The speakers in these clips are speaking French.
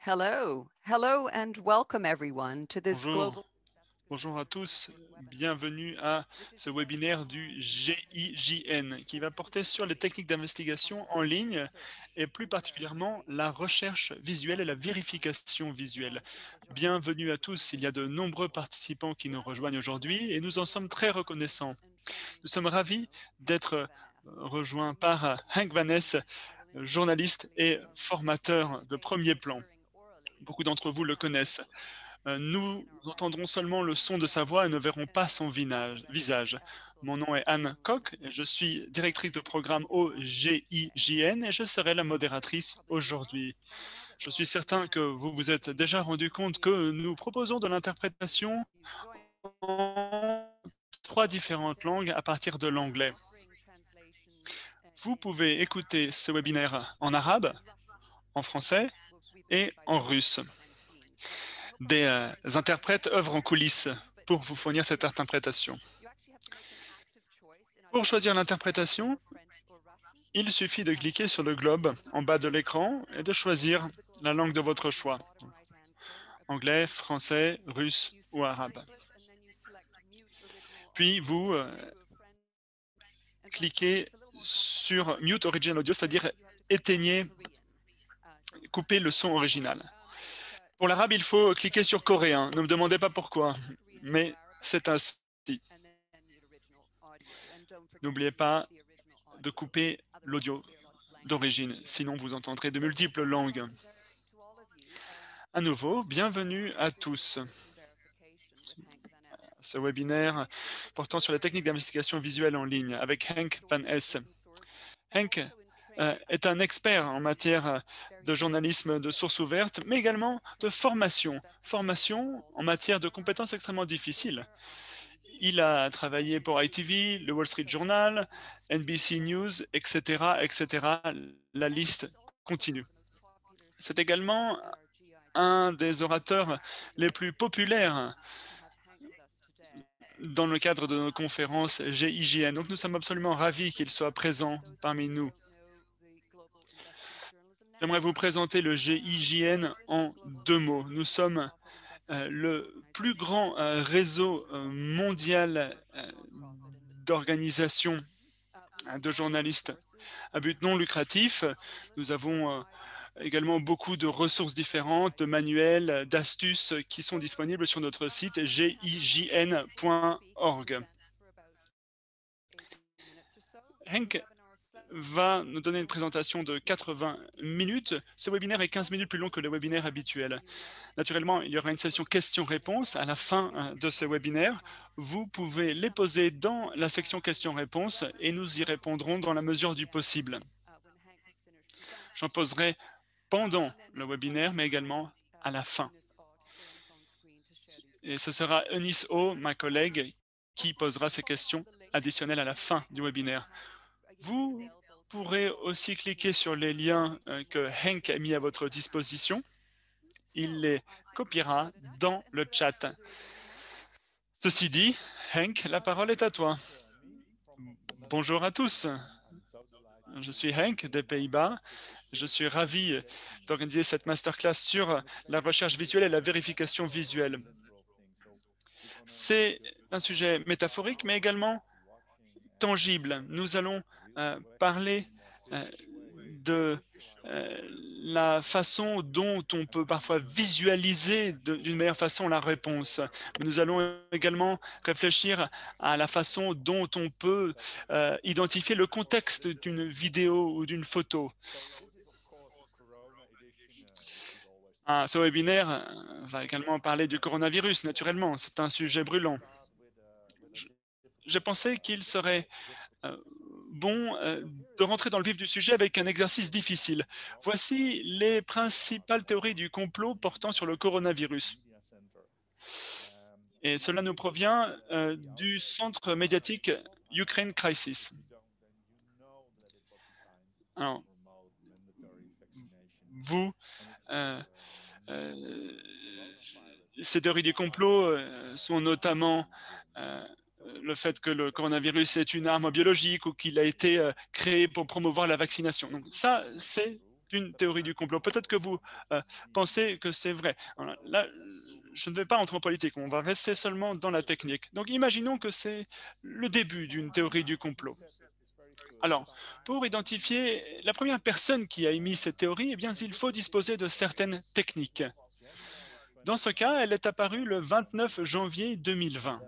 Hello and welcome everyone to this Bonjour, global bonjour à tous. Bienvenue à ce webinaire du GIJN qui va porter sur les techniques d'investigation en ligne et plus particulièrement la recherche visuelle et la vérification visuelle. Bienvenue à tous. Il y a de nombreux participants qui nous rejoignent aujourd'hui et nous en sommes très reconnaissants. Nous sommes ravis d'être rejoints par Hank Van Ness, journaliste et formateur de premier plan. Beaucoup d'entre vous le connaissent. Nous entendrons seulement le son de sa voix et ne verrons pas son visage. Mon nom est Anne Koch et je suis directrice de programme au GIJN et je serai la modératrice aujourd'hui. Je suis certain que vous vous êtes déjà rendu compte que nous proposons de l'interprétation en 3 différentes langues à partir de l'anglais. Vous pouvez écouter ce webinaire en arabe, en français et en russe. Des interprètes œuvrent en coulisses pour vous fournir cette interprétation. Pour choisir l'interprétation, il suffit de cliquer sur le globe en bas de l'écran et de choisir la langue de votre choix. Anglais, français, russe ou arabe. Puis vous cliquez sur Mute Original Audio, c'est-à-dire éteignez, coupez le son original. Pour l'arabe, il faut cliquer sur coréen. Ne me demandez pas pourquoi, mais c'est ainsi. N'oubliez pas de couper l'audio d'origine, sinon vous entendrez de multiples langues. À nouveau, bienvenue à tous. Ce webinaire portant sur la technique d'investigation visuelle en ligne avec Hank Van Ness. Hank est un expert en matière de journalisme de source ouverte, mais également de formation en matière de compétences extrêmement difficiles. Il a travaillé pour ITV, le Wall Street Journal, NBC News, etc., etc. La liste continue. C'est également un des orateurs les plus populaires dans le cadre de nos conférences GIJN. Donc nous sommes absolument ravis qu'il soit présent parmi nous. J'aimerais vous présenter le GIJN en 2 mots. Nous sommes le plus grand réseau mondial d'organisations de journalistes à but non lucratif. Nous avons également beaucoup de ressources différentes, de manuels, d'astuces qui sont disponibles sur notre site gijn.org. Hank va nous donner une présentation de 80 minutes. Ce webinaire est 15 minutes plus long que le webinaire habituel. Naturellement, il y aura une session questions-réponses à la fin de ce webinaire. Vous pouvez les poser dans la section questions-réponses et nous y répondrons dans la mesure du possible. J'en poserai pendant le webinaire, mais également à la fin. Et ce sera Eunice O, ma collègue, qui posera ces questions additionnelles à la fin du webinaire. Vous pourrez aussi cliquer sur les liens que Hank a mis à votre disposition. Il les copiera dans le chat. Ceci dit, Hank, la parole est à toi. Bonjour à tous. Je suis Hank des Pays-Bas. Je suis ravi d'organiser cette masterclass sur la recherche visuelle et la vérification visuelle. C'est un sujet métaphorique, mais également tangible. Nous allons parler de la façon dont on peut parfois visualiser d'une meilleure façon la réponse. Mais nous allons également réfléchir à la façon dont on peut identifier le contexte d'une vidéo ou d'une photo. Ce webinaire va également parler du coronavirus, naturellement. C'est un sujet brûlant. J'ai pensé qu'il serait bon de rentrer dans le vif du sujet avec un exercice difficile. Voici les principales théories du complot portant sur le coronavirus. Et cela nous provient du centre médiatique Ukraine Crisis. Alors, ces théories du complot sont notamment le fait que le coronavirus est une arme biologique ou qu'il a été créé pour promouvoir la vaccination. Donc ça, c'est d'une théorie du complot. Peut-être que vous pensez que c'est vrai. Alors là, je ne vais pas entrer en politique, on va rester seulement dans la technique. Donc imaginons que c'est le début d'une théorie du complot. Alors, pour identifier la première personne qui a émis cette théorie, eh bien, il faut disposer de certaines techniques. Dans ce cas, elle est apparue le 29 janvier 2020.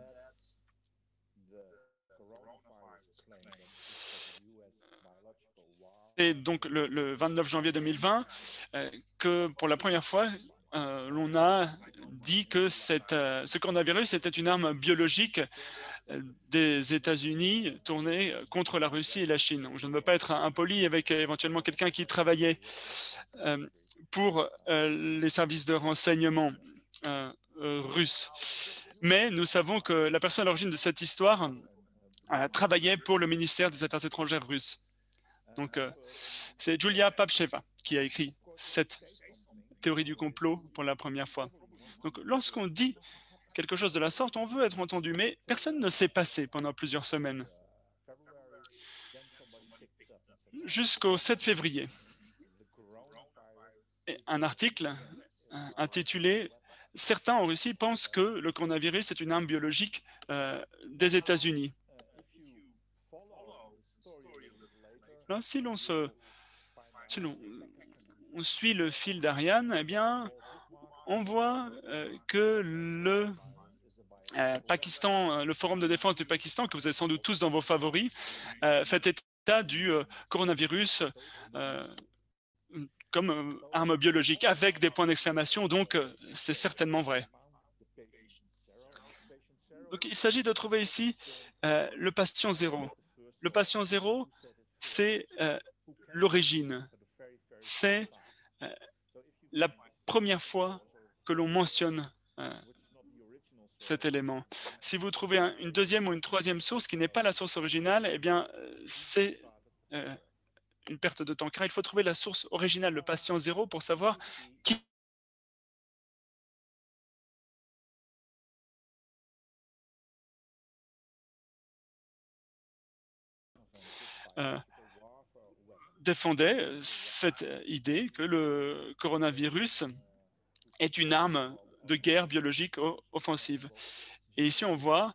Et donc, le 29 janvier 2020, que pour la première fois, l'on a dit que ce coronavirus était une arme biologique des États-Unis tournée contre la Russie et la Chine. Donc, je ne veux pas être impoli avec éventuellement quelqu'un qui travaillait pour les services de renseignement russes. Mais nous savons que la personne à l'origine de cette histoire travaillait pour le ministère des Affaires étrangères russe. Donc, c'est Julia Papcheva qui a écrit cette théorie du complot pour la première fois. Donc, lorsqu'on dit quelque chose de la sorte, on veut être entendu, mais personne ne s'est passé pendant plusieurs semaines. Jusqu'au 7 février, un article intitulé « Certains en Russie pensent que le coronavirus est une arme biologique des États-Unis ». Si l'on suit le fil d'Ariane, eh bien, on voit que le Pakistan, le Forum de défense du Pakistan, que vous avez sans doute tous dans vos favoris, fait état du coronavirus comme arme biologique avec des points d'exclamation, donc c'est certainement vrai. Donc, il s'agit de trouver ici le patient zéro. Le patient zéro, c'est l'origine. C'est la première fois que l'on mentionne cet élément. Si vous trouvez une deuxième ou une troisième source qui n'est pas la source originale, eh bien, c'est une perte de temps, car il faut trouver la source originale, le patient zéro, pour savoir qui défendait cette idée que le coronavirus est une arme de guerre biologique offensive. Et ici, on voit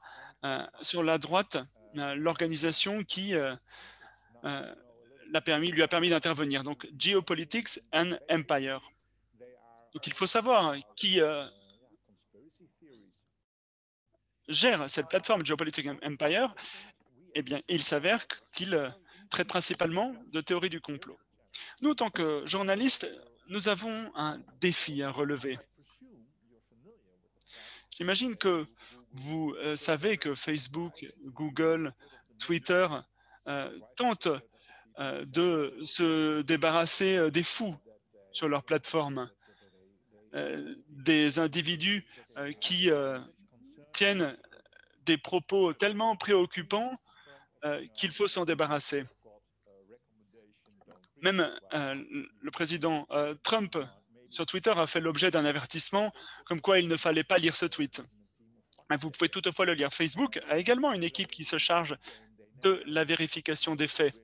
sur la droite l'organisation qui lui a permis d'intervenir. Donc, Geopolitics and Empire. Donc, il faut savoir qui gère cette plateforme Geopolitics and Empire. Eh bien, il s'avère qu'il traite principalement de théorie du complot. Nous, en tant que journalistes, nous avons un défi à relever. J'imagine que vous savez que Facebook, Google, Twitter tentent de se débarrasser des fous sur leur plateforme, des individus qui tiennent des propos tellement préoccupants qu'il faut s'en débarrasser. Même le président Trump sur Twitter a fait l'objet d'un avertissement comme quoi il ne fallait pas lire ce tweet. Vous pouvez toutefois le lire. Facebook a également une équipe qui se charge de la vérification des faits.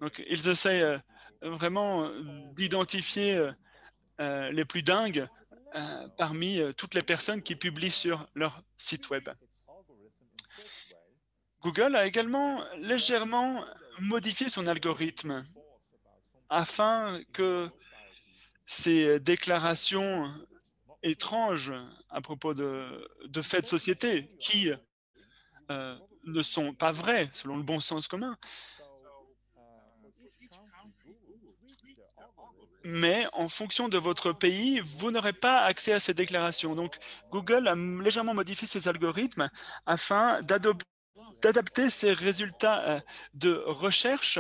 Donc, ils essaient vraiment d'identifier les plus dingues parmi toutes les personnes qui publient sur leur site web. Google a également légèrement modifié son algorithme afin que ces déclarations étranges à propos de faits de société qui ne sont pas vrais selon le bon sens commun, mais en fonction de votre pays, vous n'aurez pas accès à ces déclarations. Donc, Google a légèrement modifié ses algorithmes afin d'adapter ses résultats de recherche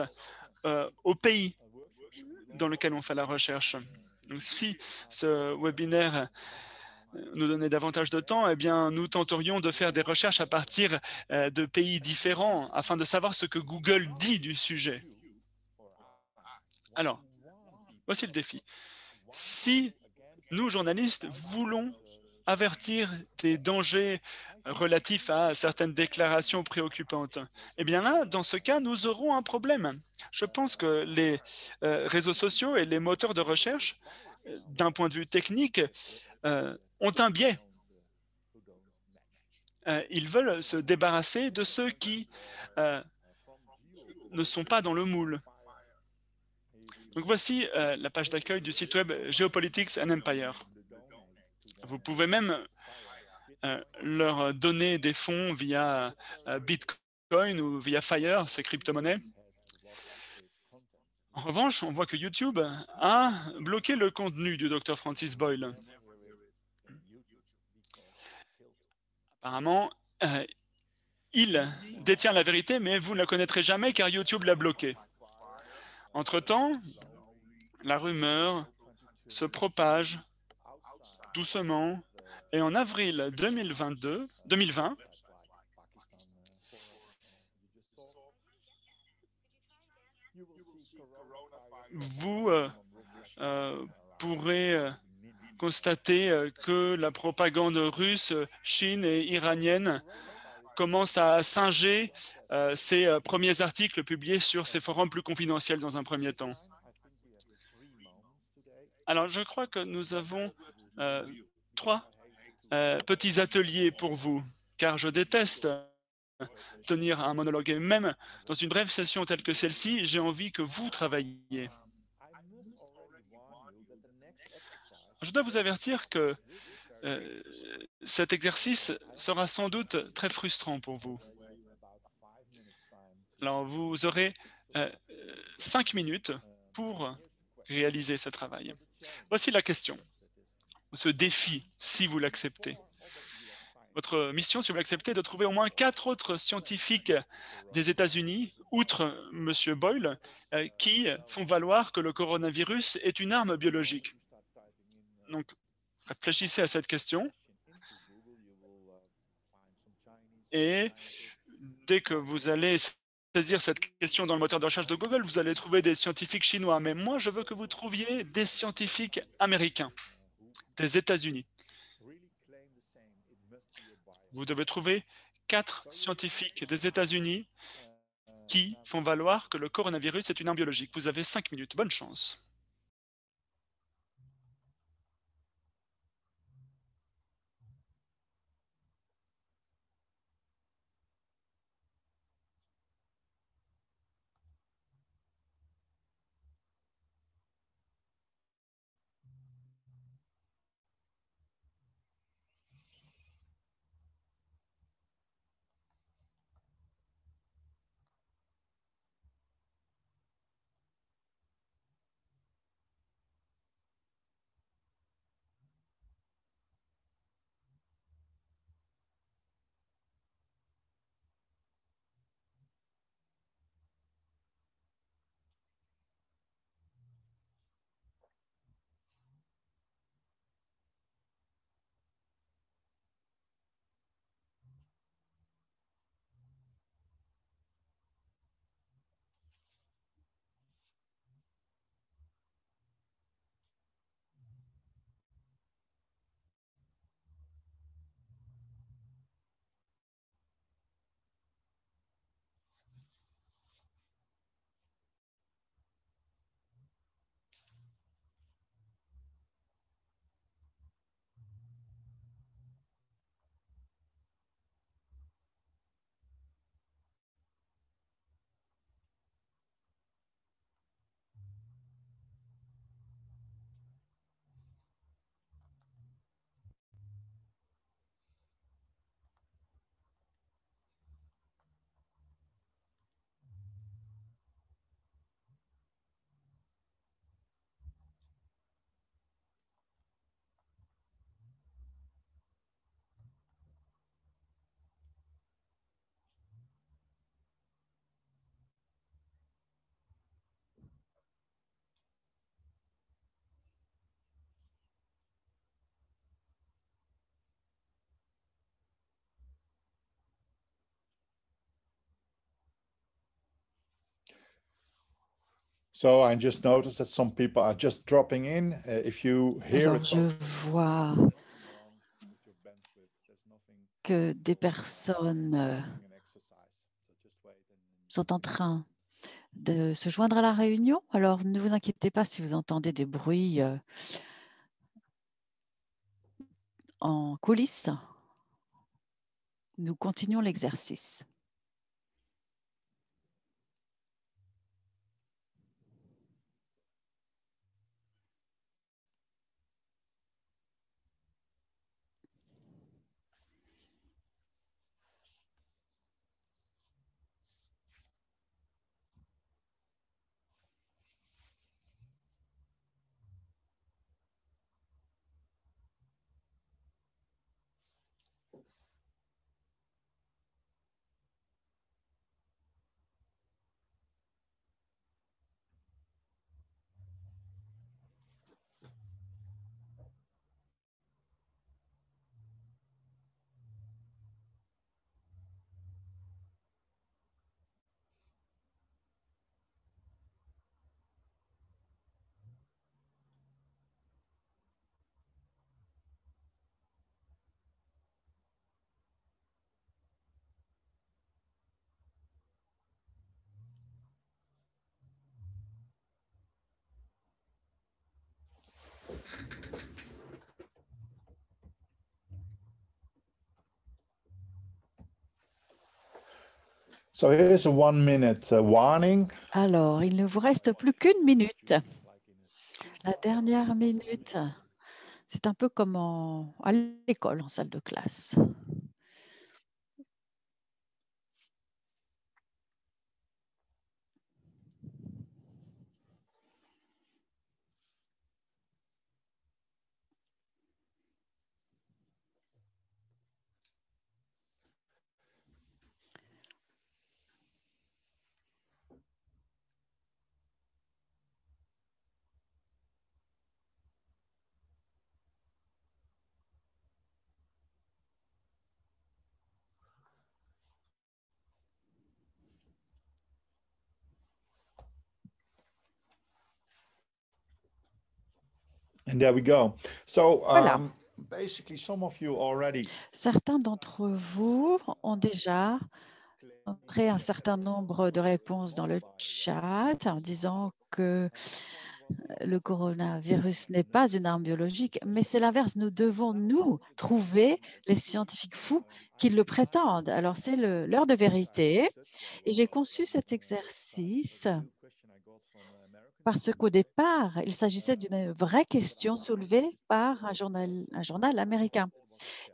au pays dans lequel on fait la recherche. Donc, si ce webinaire nous donnait davantage de temps, eh bien, nous tenterions de faire des recherches à partir de pays différents afin de savoir ce que Google dit du sujet. Alors, voici le défi. Si nous, journalistes, voulons avertir des dangers relatif à certaines déclarations préoccupantes. Eh bien là, dans ce cas, nous aurons un problème. Je pense que les réseaux sociaux et les moteurs de recherche, d'un point de vue technique, ont un biais. Ils veulent se débarrasser de ceux qui ne sont pas dans le moule. Donc voici la page d'accueil du site web Geopolitics and Empire. Vous pouvez même leur donner des fonds via Bitcoin ou via Fire, ces crypto-monnaies. En revanche, on voit que YouTube a bloqué le contenu du Dr Francis Boyle. Apparemment, il détient la vérité, mais vous ne la connaîtrez jamais car YouTube l'a bloqué. Entre-temps, la rumeur se propage doucement et en avril 2020, vous pourrez constater que la propagande russe, chine et iranienne commence à singer ces premiers articles publiés sur ces forums plus confidentiels dans un premier temps. Alors, je crois que nous avons 3 petits ateliers pour vous, car je déteste tenir un monologue. Et même dans une brève session telle que celle-ci, j'ai envie que vous travailliez. Je dois vous avertir que cet exercice sera sans doute très frustrant pour vous. Alors, vous aurez 5 minutes pour réaliser ce travail. Voici la question, ce défi, si vous l'acceptez. Votre mission, si vous l'acceptez, est de trouver au moins 4 autres scientifiques des États-Unis, outre M. Boyle, qui font valoir que le coronavirus est une arme biologique. Donc, réfléchissez à cette question. Et dès que vous allez saisir cette question dans le moteur de recherche de Google, vous allez trouver des scientifiques chinois. Mais moi, je veux que vous trouviez des scientifiques américains, des États-Unis. Vous devez trouver 4 scientifiques des États-Unis qui font valoir que le coronavirus est une arme biologique. Vous avez 5 minutes. Bonne chance. So I just noticed that some people are just dropping in. If you hear Alors, je vois que des personnes sont en train de se joindre à la réunion. Alors, ne vous inquiétez pas si vous entendez des bruits en coulisses. Nous continuons l'exercice. So here's a 1-minute warning. Alors, il ne vous reste plus qu'une minute. La dernière minute, c'est un peu comme à l'école, en salle de classe. And there we go. So Voilà. basically, some of you already Certains d'entre vous ont déjà entré un certain nombre de réponses dans le chat en disant que le coronavirus n'est pas une arme biologique, mais c'est l'inverse. Nous devons, nous, trouver les scientifiques fous qui le prétendent. Alors, c'est l'heure de vérité. Et j'ai conçu cet exercice parce qu'au départ, il s'agissait d'une vraie question soulevée par un journal américain.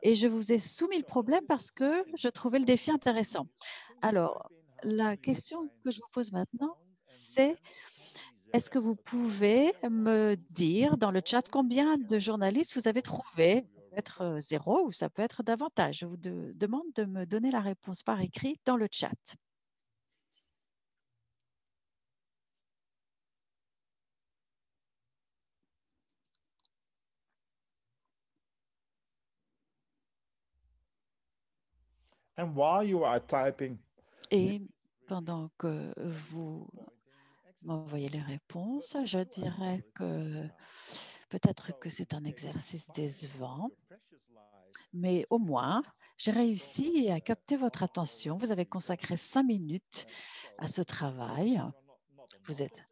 Et je vous ai soumis le problème parce que je trouvais le défi intéressant. Alors, la question que je vous pose maintenant, c'est est-ce que vous pouvez me dire dans le chat combien de journalistes vous avez trouvé? Ça peut être 0 ou ça peut être davantage. Je vous demande de me donner la réponse par écrit dans le chat. and while you are typing, Et pendant que vous m'envoyez les réponses, je dirais que peut-être que c'est un exercice décevant, mais au moins, j'ai réussi à capter votre attention. Vous avez consacré 5 minutes à ce travail. Vous êtes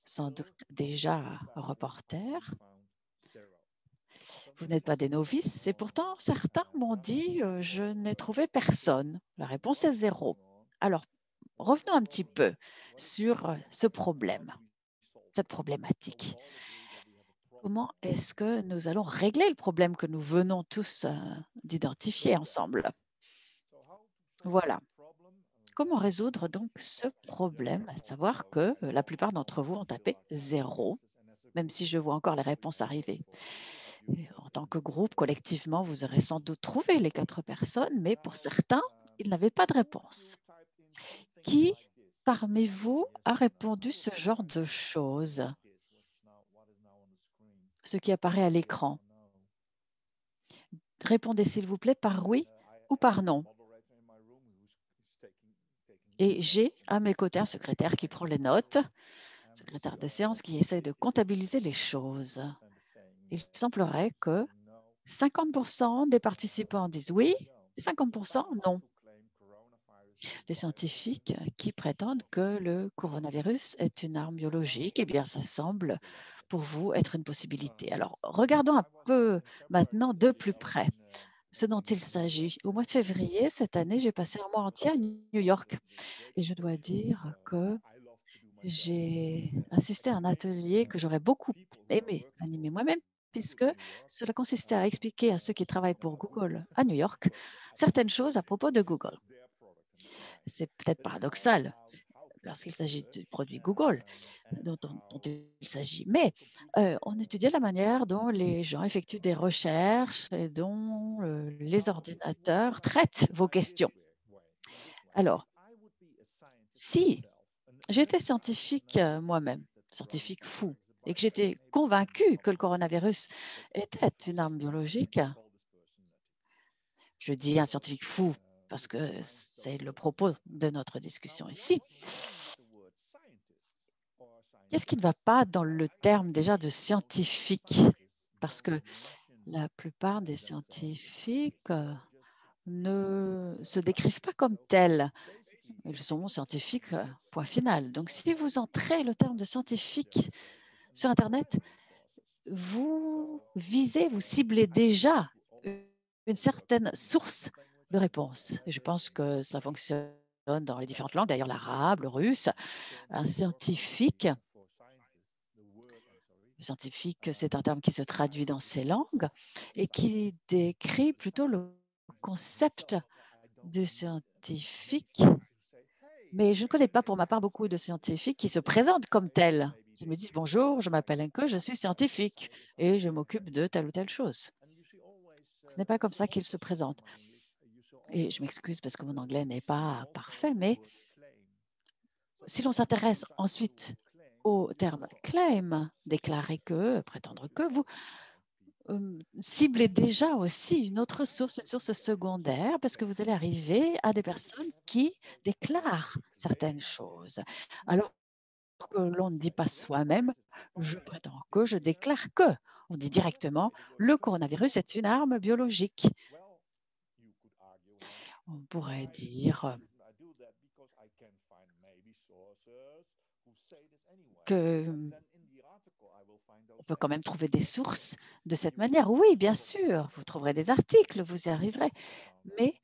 sans doute déjà reporter. Vous n'êtes pas des novices et pourtant, certains m'ont dit « je n'ai trouvé personne ». La réponse est 0. Alors, revenons un petit peu sur ce problème, cette problématique. Comment est-ce que nous allons régler le problème que nous venons tous d'identifier ensemble? Voilà. Comment résoudre donc ce problème, à savoir que la plupart d'entre vous ont tapé 0, même si je vois encore les réponses arriver. Et en tant que groupe, collectivement, vous aurez sans doute trouvé les 4 personnes, mais pour certains, ils n'avaient pas de réponse. Qui parmi vous a répondu ce genre de choses? Ce qui apparaît à l'écran. Répondez s'il vous plaît par oui ou par non. Et j'ai à mes côtés un secrétaire qui prend les notes, secrétaire de séance qui essaie de comptabiliser les choses. Il semblerait que 50% des participants disent oui 50% non. Les scientifiques qui prétendent que le coronavirus est une arme biologique, eh bien, ça semble pour vous être une possibilité. Alors, regardons un peu maintenant de plus près ce dont il s'agit. Au mois de février cette année, j'ai passé un mois entier à New York et je dois dire que j'ai assisté à un atelier que j'aurais beaucoup aimé animer moi-même, puisque cela consistait à expliquer à ceux qui travaillent pour Google à New York certaines choses à propos de Google. C'est peut-être paradoxal lorsqu'il s'agit du produit Google dont il s'agit, mais on étudiait la manière dont les gens effectuent des recherches et dont les ordinateurs traitent vos questions. Alors, si j'étais scientifique moi-même, scientifique fou, et que j'étais convaincu que le coronavirus était une arme biologique, je dis un scientifique fou parce que c'est le propos de notre discussion ici. Qu'est-ce qui ne va pas dans le terme déjà de scientifique? Parce que la plupart des scientifiques ne se décrivent pas comme tels. Ils sont scientifiques, point final. Donc, si vous entrez le terme de scientifique sur Internet, vous visez, vous ciblez déjà une certaine source de réponse. Et je pense que cela fonctionne dans les différentes langues, d'ailleurs l'arabe, le russe. Un scientifique, c'est un terme qui se traduit dans ces langues et qui décrit plutôt le concept de scientifique. Mais je ne connais pas pour ma part beaucoup de scientifiques qui se présentent comme tels, qui me disent bonjour, je m'appelle Enke, je suis scientifique et je m'occupe de telle ou telle chose. Ce n'est pas comme ça qu'ils se présentent. Et je m'excuse parce que mon anglais n'est pas parfait, mais si l'on s'intéresse ensuite au terme claim, déclarer que, prétendre que, vous ciblez déjà aussi une autre source, une source secondaire, parce que vous allez arriver à des personnes qui déclarent certaines choses. Alors que l'on ne dit pas soi-même, je prétends que, je déclare que. On dit directement, le coronavirus est une arme biologique. On pourrait dire que on peut quand même trouver des sources de cette manière. Oui, bien sûr, vous trouverez des articles, vous y arriverez. Mais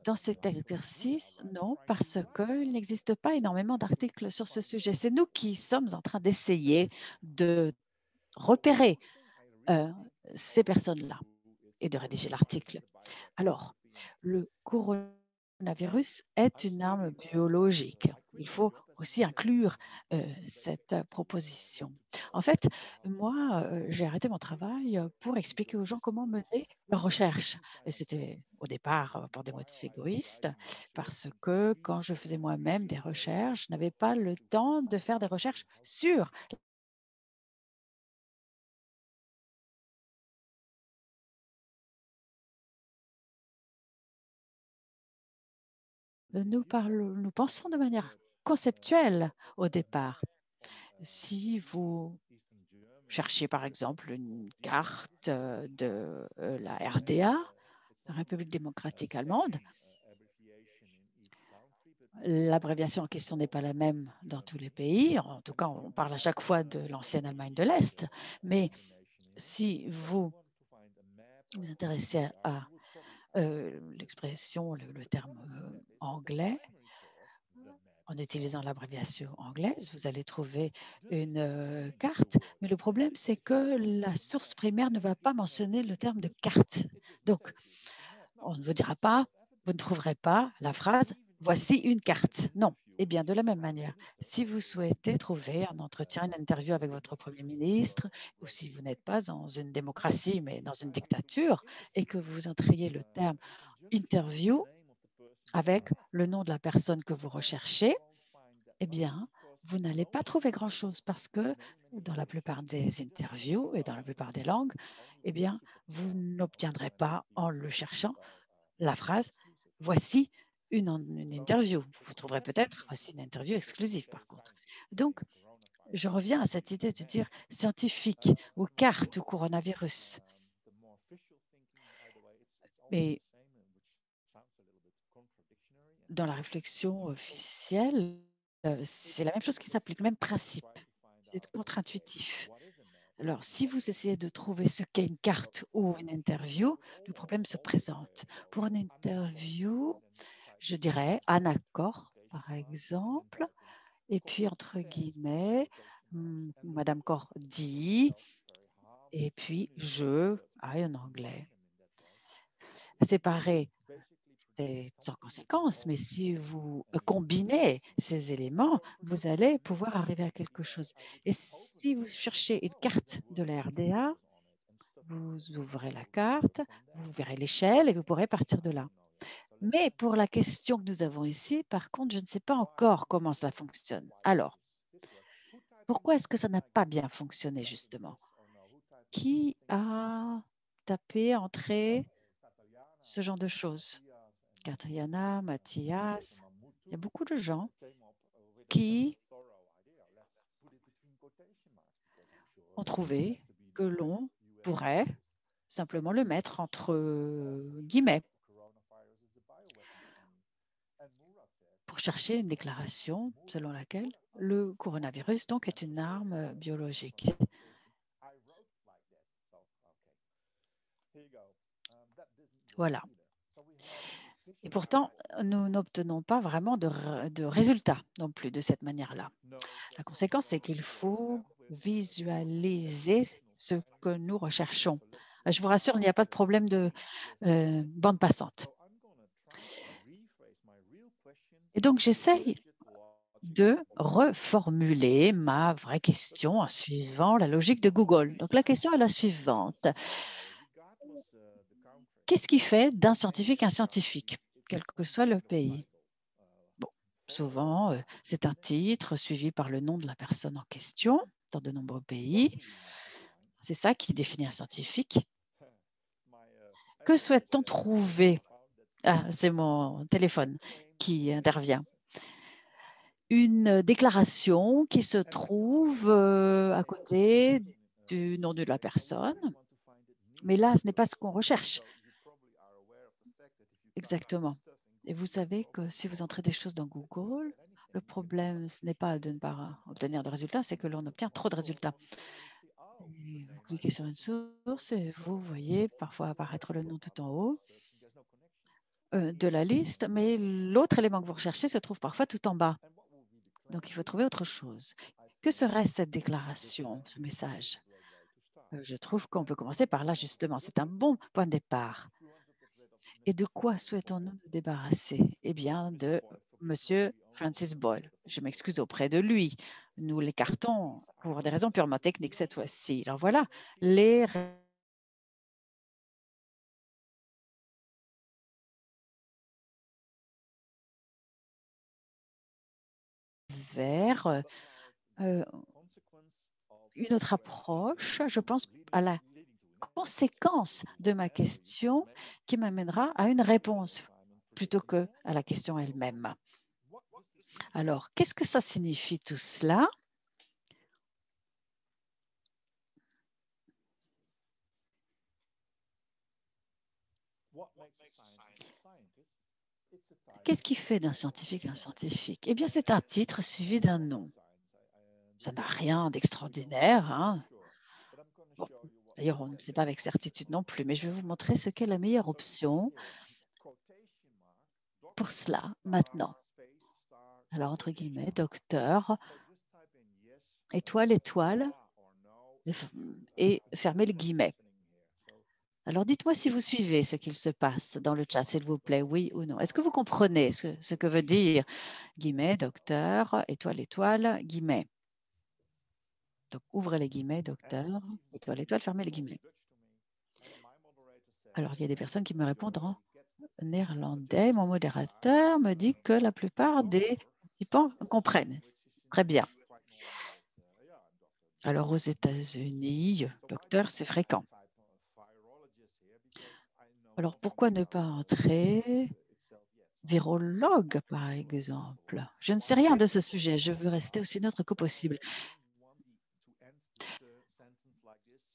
dans cet exercice, non, parce qu'il n'existe pas énormément d'articles sur ce sujet. C'est nous qui sommes en train d'essayer de repérer ces personnes-là et de rédiger l'article. Alors, le coronavirus est une arme biologique. Il faut aussi inclure cette proposition. En fait, moi, j'ai arrêté mon travail pour expliquer aux gens comment mener leur recherche. Et c'était au départ pour des motifs égoïstes, parce que quand je faisais moi-même des recherches, je n'avais pas le temps de faire des recherches sur. Nous pensons de manière conceptuelle au départ. Si vous cherchez par exemple une carte de la RDA, la République démocratique allemande, l'abréviation en question n'est pas la même dans tous les pays. En tout cas, on parle à chaque fois de l'ancienne Allemagne de l'Est. Mais si vous vous intéressez à l'expression, le terme anglais, en utilisant l'abréviation anglaise, vous allez trouver une carte. Mais le problème, c'est que la source primaire ne va pas mentionner le terme de carte. Donc, on ne vous dira pas, vous ne trouverez pas la phrase « voici une carte ». Non. Eh bien, de la même manière, si vous souhaitez trouver un entretien, une interview avec votre Premier ministre, ou si vous n'êtes pas dans une démocratie, mais dans une dictature, et que vous entriez le terme « interview » avec le nom de la personne que vous recherchez, eh bien, vous n'allez pas trouver grand-chose parce que dans la plupart des interviews et dans la plupart des langues, eh bien, vous n'obtiendrez pas en le cherchant la phrase « voici une interview ». Vous trouverez peut-être « voici une interview exclusive » par contre. Donc, je reviens à cette idée de dire scientifique ou carte ou coronavirus. Mais dans la réflexion officielle, c'est la même chose qui s'applique, le même principe. C'est contre-intuitif. Alors, si vous essayez de trouver ce qu'est une carte ou une interview, le problème se présente. Pour une interview, je dirais un accord, par exemple, et puis entre guillemets, Madame Corr dit, et puis je, en anglais. Séparer, c'est sans conséquence, mais si vous combinez ces éléments, vous allez pouvoir arriver à quelque chose. Et si vous cherchez une carte de la RDA, vous ouvrez la carte, vous verrez l'échelle et vous pourrez partir de là. Mais pour la question que nous avons ici, par contre, je ne sais pas encore comment cela fonctionne. Alors, pourquoi est-ce que ça n'a pas bien fonctionné, justement? Qui a tapé, entré, ce genre de choses? Katriana, Mathias, il y a beaucoup de gens qui ont trouvé que l'on pourrait simplement le mettre entre guillemets pour chercher une déclaration selon laquelle le coronavirus donc est une arme biologique. Voilà. Et pourtant, nous n'obtenons pas vraiment de résultats non plus de cette manière-là. La conséquence, c'est qu'il faut visualiser ce que nous recherchons. Je vous rassure, il n'y a pas de problème de bande passante. Et donc, j'essaye de reformuler ma vraie question en suivant la logique de Google. Donc, la question est la suivante. Qu'est-ce qui fait d'un scientifique un scientifique, quel que soit le pays? Bon, souvent, c'est un titre suivi par le nom de la personne en question dans de nombreux pays. C'est ça qui définit un scientifique. Que souhaite-t-on trouver? Ah, c'est mon téléphone qui intervient. Une déclaration qui se trouve à côté du nom de la personne. Mais là, ce n'est pas ce qu'on recherche. Exactement. Et vous savez que si vous entrez des choses dans Google, le problème, ce n'est pas de ne pas obtenir de résultats, c'est que l'on obtient trop de résultats. Et vous cliquez sur une source et vous voyez parfois apparaître le nom tout en haut de la liste, mais l'autre élément que vous recherchez se trouve parfois tout en bas. Donc, il faut trouver autre chose. Que serait cette déclaration, ce message? Je trouve qu'on peut commencer par là, justement. C'est un bon point de départ. Et de quoi souhaitons-nous nous débarrasser? Eh bien, de Monsieur Francis Boyle. Je m'excuse auprès de lui. Nous l'écartons pour des raisons purement techniques cette fois-ci. Alors voilà, les vers une autre approche. Je pense à la conséquence de ma question qui m'amènera à une réponse plutôt que à la question elle-même. Alors, qu'est-ce que ça signifie tout cela? Qu'est-ce qui fait d'un scientifique un scientifique? Eh bien, c'est un titre suivi d'un nom. Ça n'a rien d'extraordinaire, hein? Bon, d'ailleurs, on ne sait pas avec certitude non plus, mais je vais vous montrer ce qu'est la meilleure option pour cela maintenant. Alors, entre guillemets, docteur, étoile, étoile, et fermez le guillemet. Alors, dites-moi si vous suivez ce qu'il se passe dans le chat, s'il vous plaît, oui ou non. Est-ce que vous comprenez ce que veut dire guillemets, docteur, étoile, étoile, guillemets? Donc, ouvrez les guillemets, docteur, étoile, étoile, fermez les guillemets. Alors, il y a des personnes qui me répondent en néerlandais. Mon modérateur me dit que la plupart des participants comprennent. Très bien. Alors, aux États-Unis, docteur, c'est fréquent. Alors, pourquoi ne pas entrer virologue, par exemple? Je ne sais rien de ce sujet. Je veux rester aussi neutre que possible.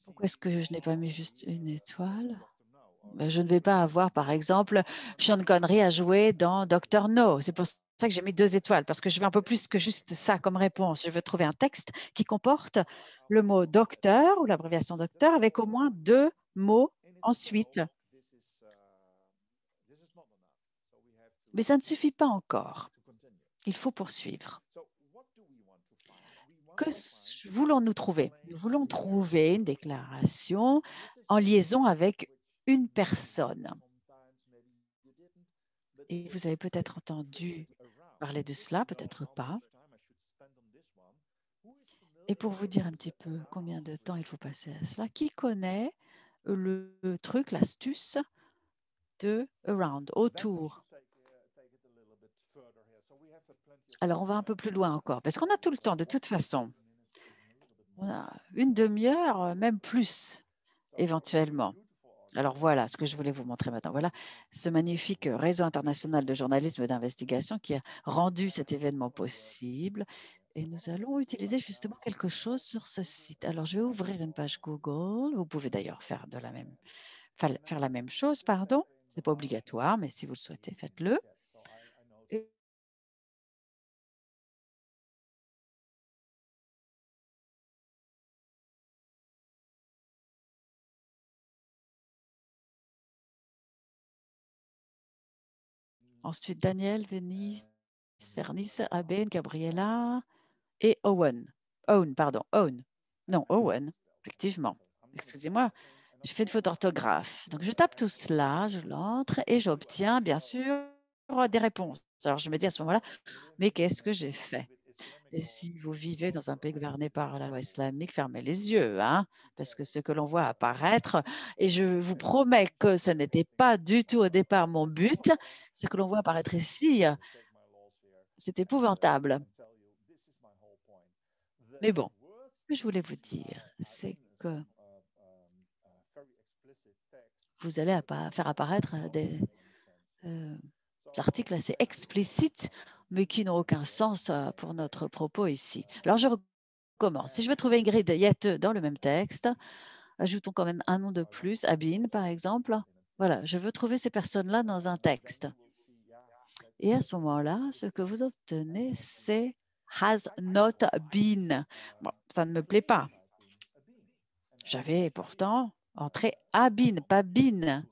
Pourquoi est-ce que je n'ai pas mis juste une étoile? je ne vais pas avoir, par exemple, Sean Connery à jouer dans Doctor No. C'est pour ça que j'ai mis 2 étoiles, parce que je veux un peu plus que juste ça comme réponse. Je veux trouver un texte qui comporte le mot docteur ou l'abréviation docteur avec au moins 2 mots ensuite. Mais ça ne suffit pas encore. Il faut poursuivre. Que voulons-nous trouver? Nous voulons trouver une déclaration en liaison avec une personne. Et vous avez peut-être entendu parler de cela, peut-être pas. Et pour vous dire un petit peu combien de temps il faut passer à cela, qui connaît le truc, l'astuce de around, autour? Alors, on va un peu plus loin encore, parce qu'on a tout le temps, de toute façon. On a une demi-heure, même plus, éventuellement. Alors voilà ce que je voulais vous montrer maintenant. Voilà ce magnifique réseau international de journalisme d'investigation qui a rendu cet événement possible. Et nous allons utiliser justement quelque chose sur ce site. Alors, je vais ouvrir une page Google. Vous pouvez d'ailleurs faire faire la même chose, pardon. Ce n'est pas obligatoire, mais si vous le souhaitez, faites-le. Et ensuite, Daniel, Venice, Vernice, Aben, Gabriella et Owen. Owen, pardon, Owen. Non, Owen, effectivement. Excusez-moi, j'ai fait une faute d'orthographe. Donc, je tape tout cela, je l'entre et j'obtiens, bien sûr, des réponses. Alors, je me dis à ce moment-là, mais qu'est-ce que j'ai fait? Et si vous vivez dans un pays gouverné par la loi islamique, fermez les yeux, hein, parce que ce que l'on voit apparaître, et je vous promets que ce n'était pas du tout au départ mon but, ce que l'on voit apparaître ici, c'est épouvantable. Mais bon, ce que je voulais vous dire, c'est que vous allez faire apparaître des articles assez explicites, mais qui n'ont aucun sens pour notre propos ici. Alors, je recommence. Si je veux trouver Ingrid Yette dans le même texte, ajoutons quand même un nom de plus, Abin, par exemple. Voilà, je veux trouver ces personnes-là dans un texte. Et à ce moment-là, ce que vous obtenez, c'est has not been. Bon, ça ne me plaît pas. J'avais pourtant entré Abin, pas bin.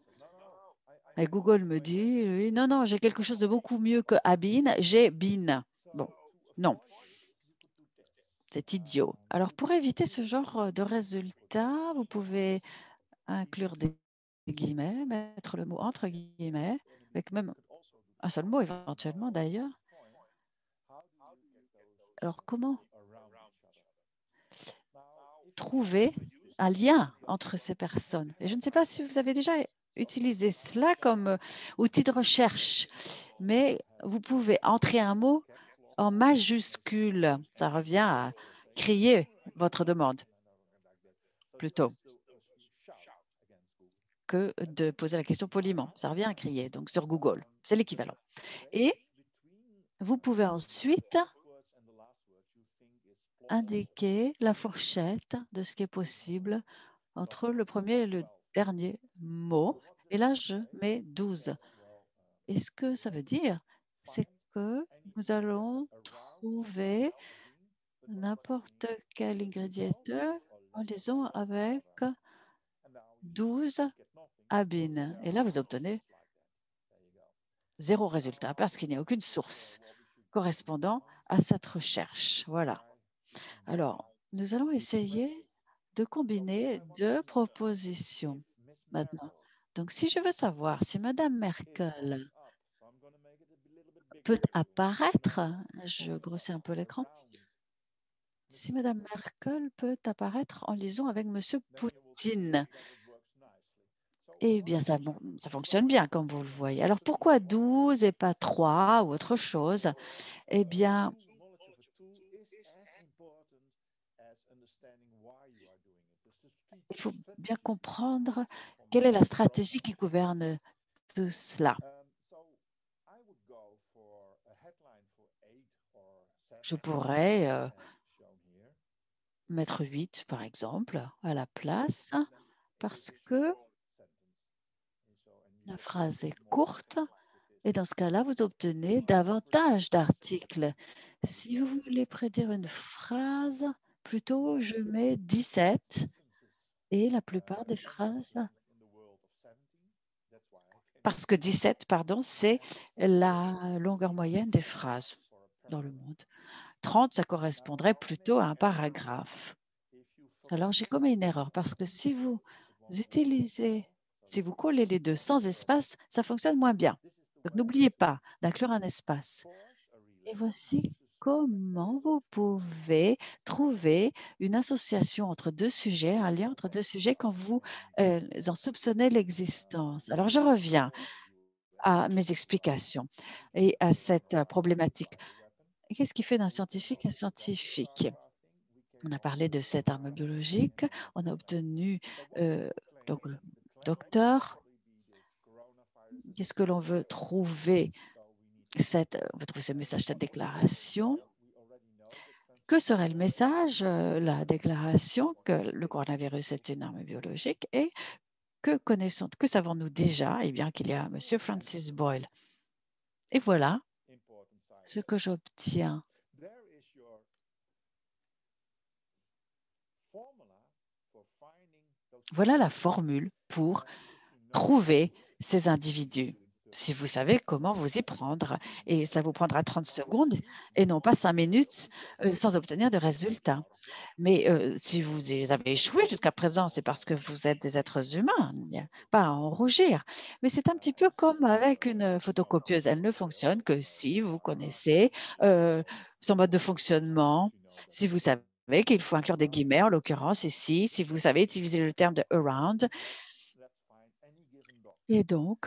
Et Google me dit, oui, non, non, j'ai quelque chose de beaucoup mieux que Abin, j'ai bin. Bon, non, c'est idiot. Alors, pour éviter ce genre de résultat, vous pouvez inclure des guillemets, mettre le mot entre guillemets, avec même un seul mot éventuellement d'ailleurs. Alors, comment trouver un lien entre ces personnes? Et je ne sais pas si vous avez déjà utilisé cela comme outil de recherche, mais vous pouvez entrer un mot en majuscule. Ça revient à crier votre demande plutôt que de poser la question poliment. Ça revient à crier, donc sur Google. C'est l'équivalent. Et vous pouvez ensuite indiquer la fourchette de ce qui est possible entre le premier et le dernier mot. Et là, je mets 12. Et ce que ça veut dire, c'est que nous allons trouver n'importe quel ingrédient en liaison avec 12 abines. Et là, vous obtenez 0 résultat parce qu'il n'y a aucune source correspondant à cette recherche. Voilà. Alors, nous allons essayer de combiner 2 propositions maintenant. Donc, si je veux savoir si Madame Merkel peut apparaître, je grossis un peu l'écran, si Madame Merkel peut apparaître en liaison avec Monsieur Poutine. Eh bien, ça fonctionne bien, comme vous le voyez. Alors, pourquoi 12 et pas 3 ou autre chose? Eh bien, il faut bien comprendre quelle est la stratégie qui gouverne tout cela. Je pourrais mettre 8, par exemple, à la place, parce que La phrase est courte et dans ce cas-là, vous obtenez davantage d'articles. Si vous voulez prédire une phrase, plutôt je mets 17 et la plupart des phrases, parce que 17, pardon, c'est la longueur moyenne des phrases dans le monde. 30, ça correspondrait plutôt à un paragraphe. Alors, j'ai commis une erreur parce que si vous collez les deux sans espace, ça fonctionne moins bien. Donc, n'oubliez pas d'inclure un espace. Et voici comment vous pouvez trouver une association entre deux sujets, un lien entre deux sujets quand vous en soupçonnez l'existence. Alors, je reviens à mes explications et à cette problématique. Qu'est-ce qui fait d'un scientifique un scientifique? On a parlé de cette arme biologique, on a obtenu donc le docteur. Qu'est-ce que l'on veut trouver? On veut trouver ce message, cette déclaration. Que serait le message, la déclaration que le coronavirus est une arme biologique et que savons-nous déjà? Eh bien, qu'il y a M. Francis Boyle. Et voilà ce que j'obtiens. Voilà la formule pour trouver ces individus, si vous savez comment vous y prendre. Et ça vous prendra 30 secondes et non pas 5 minutes sans obtenir de résultats. Mais si vous avez échoué jusqu'à présent, c'est parce que vous êtes des êtres humains, il n'y a pas à en rougir. Mais c'est un petit peu comme avec une photocopieuse. Elle ne fonctionne que si vous connaissez son mode de fonctionnement, si vous savez qu'il faut inclure des guillemets, en l'occurrence ici, si vous savez utiliser le terme de around. Et donc,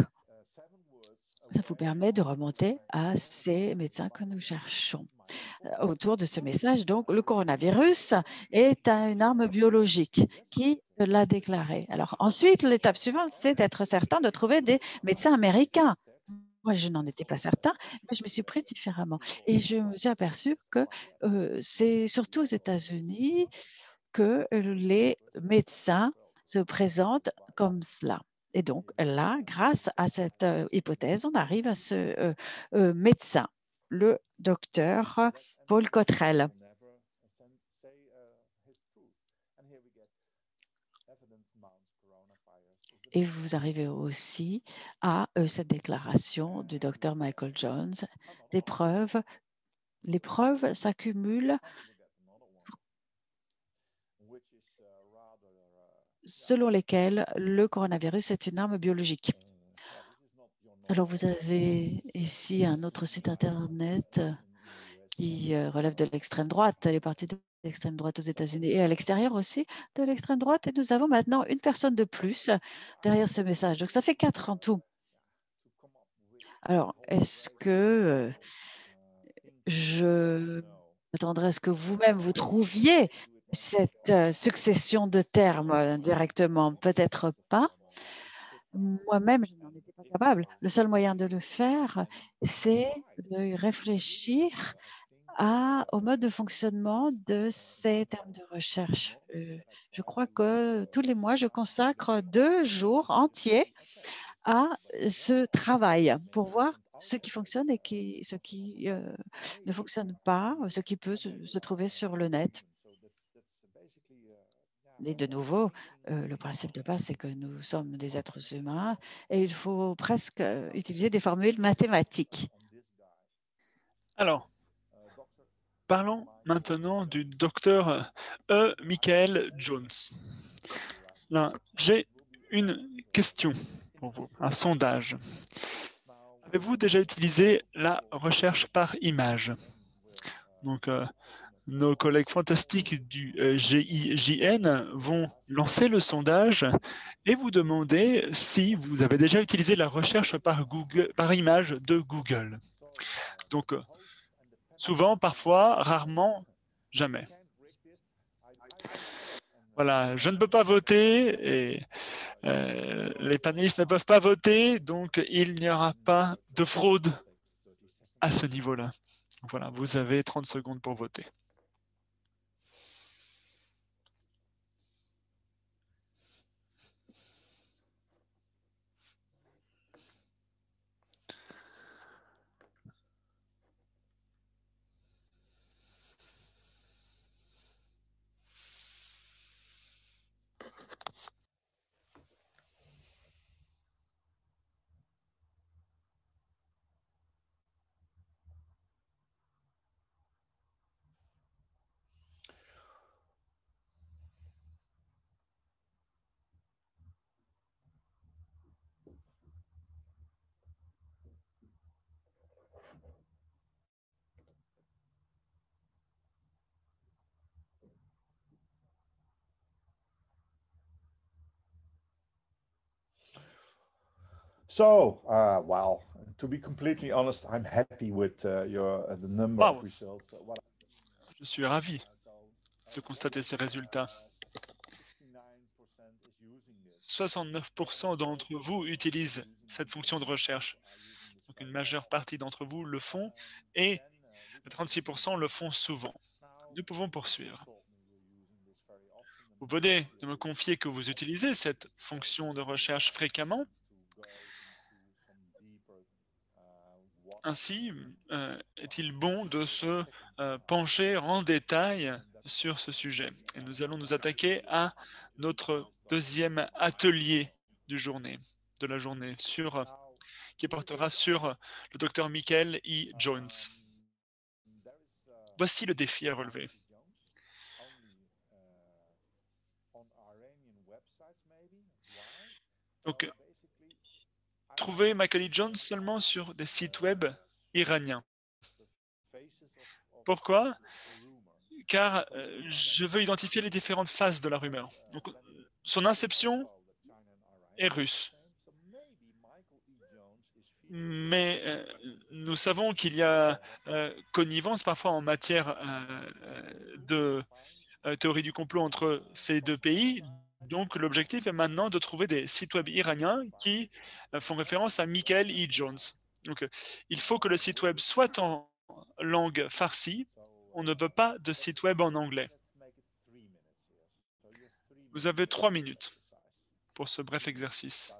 ça vous permet de remonter à ces médecins que nous cherchons. Autour de ce message, donc, le coronavirus est une arme biologique qui l'a déclaré. Alors ensuite, l'étape suivante, c'est d'être certain de trouver des médecins américains. Moi, je n'en étais pas certain, mais je me suis prise différemment. Et je me suis aperçue que c'est surtout aux États-Unis que les médecins se présentent comme cela. Et donc là, grâce à cette hypothèse, on arrive à ce médecin, le docteur Paul Cottrell. Et vous arrivez aussi à cette déclaration du docteur Michael Jones. Les preuves s'accumulent selon lesquelles le coronavirus est une arme biologique. Alors, vous avez ici un autre site Internet qui relève de l'extrême droite, les partis de l'extrême droite aux États-Unis et à l'extérieur aussi de l'extrême droite. Et nous avons maintenant une personne de plus derrière ce message. Donc, ça fait 4 en tout. Alors, est-ce que je m'attendrais à ce que vous-même vous trouviez cette succession de termes directement? Peut-être pas. Moi-même, je n'en étais pas capable. Le seul moyen de le faire, c'est de réfléchir au mode de fonctionnement de ces termes de recherche. Je crois que tous les mois, je consacre 2 jours entiers à ce travail pour voir ce qui fonctionne et ce qui ne fonctionne pas, ce qui peut se trouver sur le net. Et de nouveau, le principe de base, c'est que nous sommes des êtres humains et il faut presque utiliser des formules mathématiques. Alors, parlons maintenant du docteur Michael Jones. Là, j'ai une question pour vous, un sondage. Avez-vous déjà utilisé la recherche par image? Donc, nos collègues fantastiques du GIJN vont lancer le sondage et vous demander si vous avez déjà utilisé la recherche par image de Google. Donc, souvent, parfois, rarement, jamais. Voilà, je ne peux pas voter et les panélistes ne peuvent pas voter, donc il n'y aura pas de fraude à ce niveau-là. Voilà, vous avez 30 secondes pour voter. So, wow, to be completely honest, I'm happy with the number Wow. of results. Je suis ravi de constater ces résultats. 69% d'entre vous utilisent cette fonction de recherche. Donc une majeure partie d'entre vous le font et 36% le font souvent. Nous pouvons poursuivre. Vous venez de me confier que vous utilisez cette fonction de recherche fréquemment. Ainsi, est-il bon de se pencher en détail sur ce sujet. Et nous allons nous attaquer à notre deuxième atelier de la journée, qui portera sur le docteur Michael E. Jones. Voici le défi à relever. Donc, trouvez Michael E. Jones seulement sur des sites web iraniens. Pourquoi? Car je veux identifier les différentes phases de la rumeur. Donc, son inception est russe. Mais nous savons qu'il y a connivence parfois en matière de théorie du complot entre ces deux pays. Donc l'objectif est maintenant de trouver des sites web iraniens qui font référence à Michael E. Jones. Donc il faut que le site web soit en langue farsi. On ne veut pas de site web en anglais. Vous avez 3 minutes pour ce bref exercice.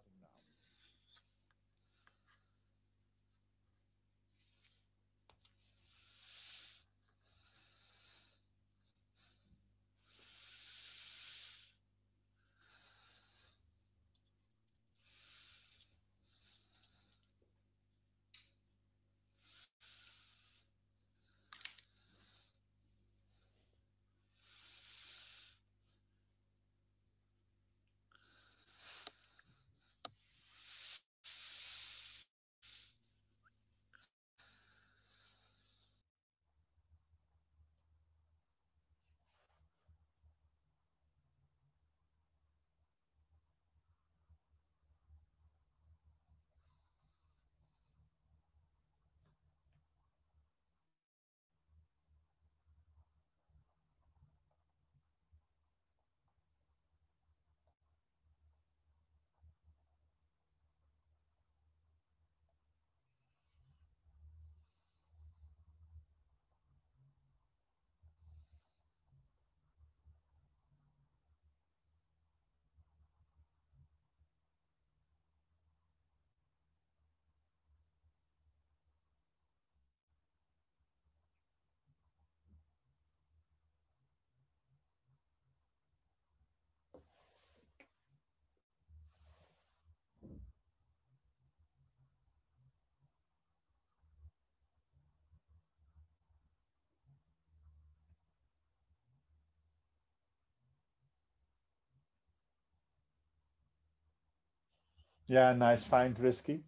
Yeah, nice find, Risky.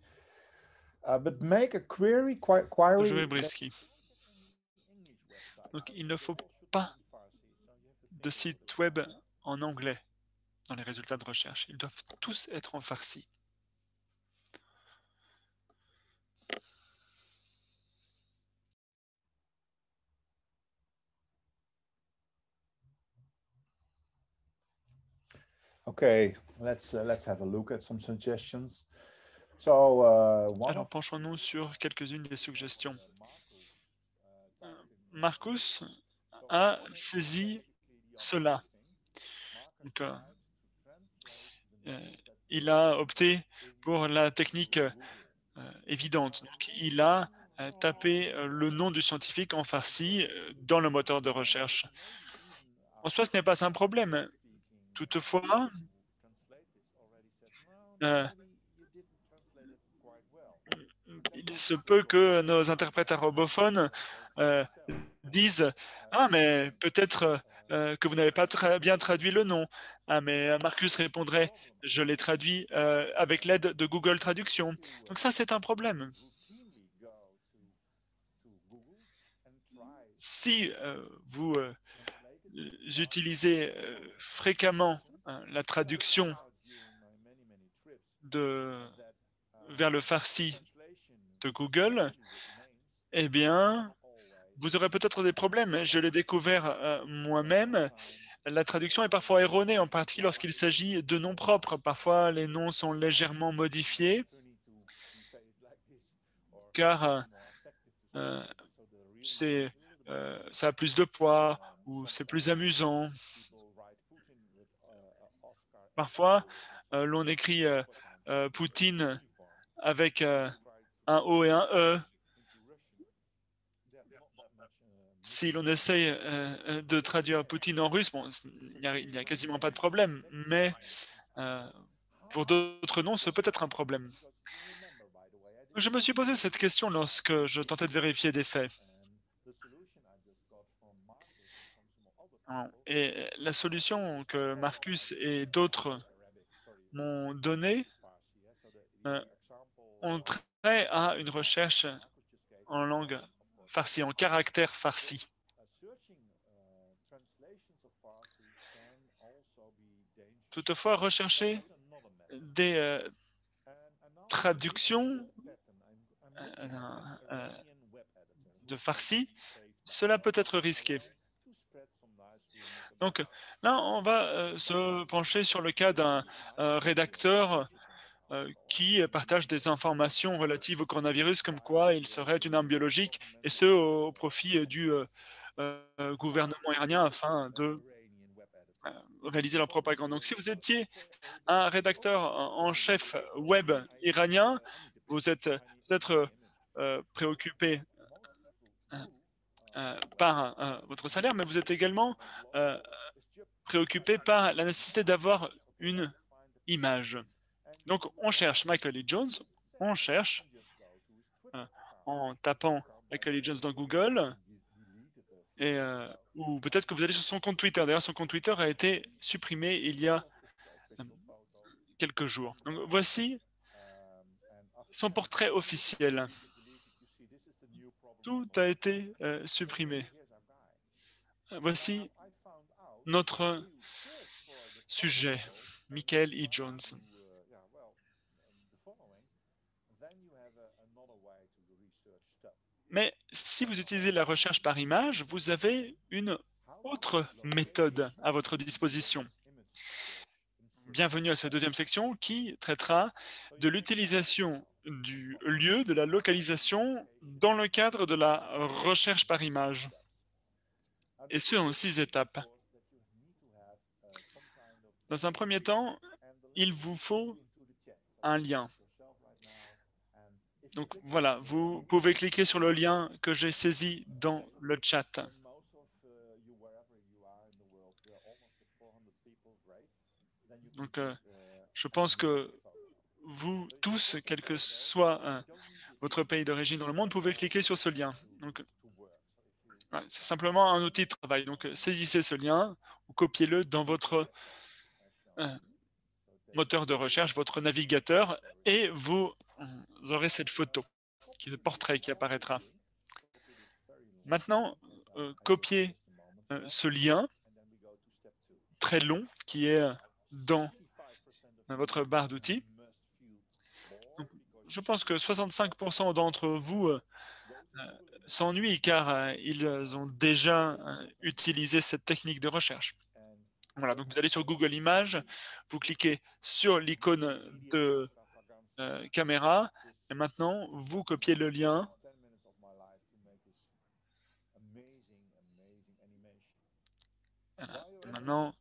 But make a query. Jouer Brisky. Donc il ne faut pas de site web en anglais dans les résultats de recherche. Ils doivent tous être en farsi. Okay, let's have a look at some suggestions. So, alors penchons-nous sur quelques-unes des suggestions. Marcus a saisi cela. Donc, il a opté pour la technique évidente. Donc, il a tapé le nom du scientifique en farsi dans le moteur de recherche. En soi, ce n'est pas un problème. Toutefois, il se peut que nos interprètes arabophones disent « Ah, mais peut-être que vous n'avez pas très bien traduit le nom. » Ah, mais Marcus répondrait « Je l'ai traduit avec l'aide de Google Traduction. » Donc ça, c'est un problème. Si vous utilisez fréquemment la traduction vers le farsi de Google, eh bien, vous aurez peut-être des problèmes. Je l'ai découvert moi-même. La traduction est parfois erronée, en particulier lorsqu'il s'agit de noms propres. Parfois, les noms sont légèrement modifiés, car ça a plus de poids ou c'est plus amusant. Parfois, l'on écrit Poutine avec un O et un E. Si l'on essaye de traduire Poutine en russe, bon, il n'y a quasiment pas de problème, mais pour d'autres noms, ce peut être un problème. Je me suis posé cette question lorsque je tentais de vérifier des faits. Et la solution que Marcus et d'autres m'ont donnée ont trait à une recherche en langue farsi, en caractère farsi. Toutefois, rechercher des traductions de farsi, cela peut être risqué. Donc là, on va se pencher sur le cas d'un rédacteur qui partage des informations relatives au coronavirus, comme quoi il serait une arme biologique, et ce, au profit du gouvernement iranien afin de réaliser leur propagande. Donc si vous étiez un rédacteur en chef web iranien, vous êtes peut-être préoccupé par votre salaire, mais vous êtes également préoccupé par la nécessité d'avoir une image. Donc, on cherche Michael E. Jones, on cherche en tapant Michael E. Jones dans Google, et, ou peut-être que vous allez sur son compte Twitter. D'ailleurs, son compte Twitter a été supprimé il y a quelques jours. Donc, voici son portrait officiel. Tout a été supprimé. Voici notre sujet, Michael E. Jones. Mais si vous utilisez la recherche par image, vous avez une autre méthode à votre disposition. Bienvenue à cette deuxième section qui traitera de l'utilisation du lieu, de la localisation dans le cadre de la recherche par image. Et ce, en 6 étapes. Dans un premier temps, il vous faut un lien. Donc voilà, vous pouvez cliquer sur le lien que j'ai saisi dans le chat. Donc, je pense que vous tous, quel que soit votre pays d'origine dans le monde, pouvez cliquer sur ce lien. Donc, c'est simplement un outil de travail. Donc, saisissez ce lien ou copiez-le dans votre moteur de recherche, votre navigateur, et vous aurez cette photo, qui est le portrait qui apparaîtra. Maintenant, copiez ce lien très long qui est dans votre barre d'outils. Je pense que 65% d'entre vous s'ennuient car ils ont déjà utilisé cette technique de recherche. Voilà, donc vous allez sur Google Images, vous cliquez sur l'icône de caméra et maintenant vous copiez le lien. Voilà. Et maintenant,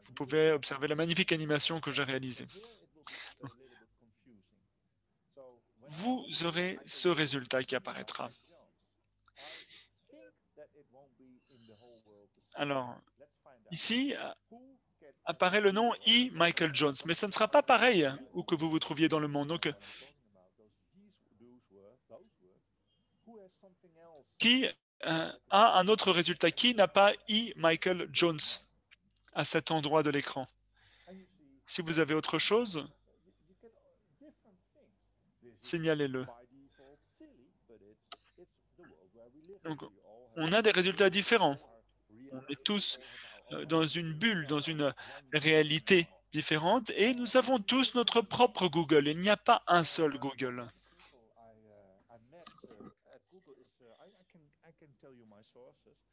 vous pouvez observer la magnifique animation que j'ai réalisée. Vous aurez ce résultat qui apparaîtra. Alors, ici apparaît le nom E. Michael Jones, mais ce ne sera pas pareil où que vous vous trouviez dans le monde. Donc, qui a un autre résultat? Qui n'a pas E. Michael Jones à cet endroit de l'écran? Si vous avez autre chose, signalez-le. Donc, on a des résultats différents. On est tous dans une bulle, dans une réalité différentes et nous avons tous notre propre Google. Il n'y a pas un seul Google.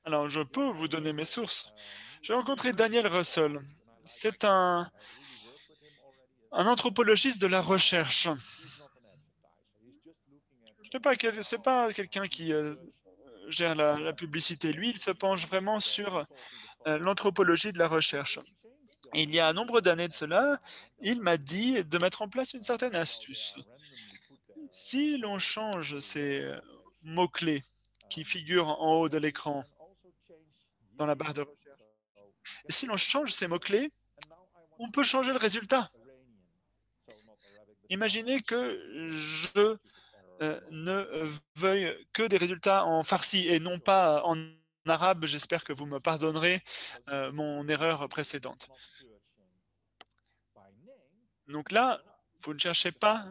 Alors, je peux vous donner mes sources. J'ai rencontré Daniel Russell. C'est un anthropologiste de la recherche. C'est pas quelqu'un qui gère la publicité. Lui, il se penche vraiment sur l'anthropologie de la recherche. Et il y a un nombre d'années de cela, il m'a dit de mettre en place une certaine astuce. Si l'on change ces mots-clés qui figurent en haut de l'écran dans la barre de recherche, et si l'on change ces mots-clés, on peut changer le résultat. Imaginez que je ne veuille que des résultats en farsi et non pas en arabe. J'espère que vous me pardonnerez mon erreur précédente. Donc là, vous ne cherchez pas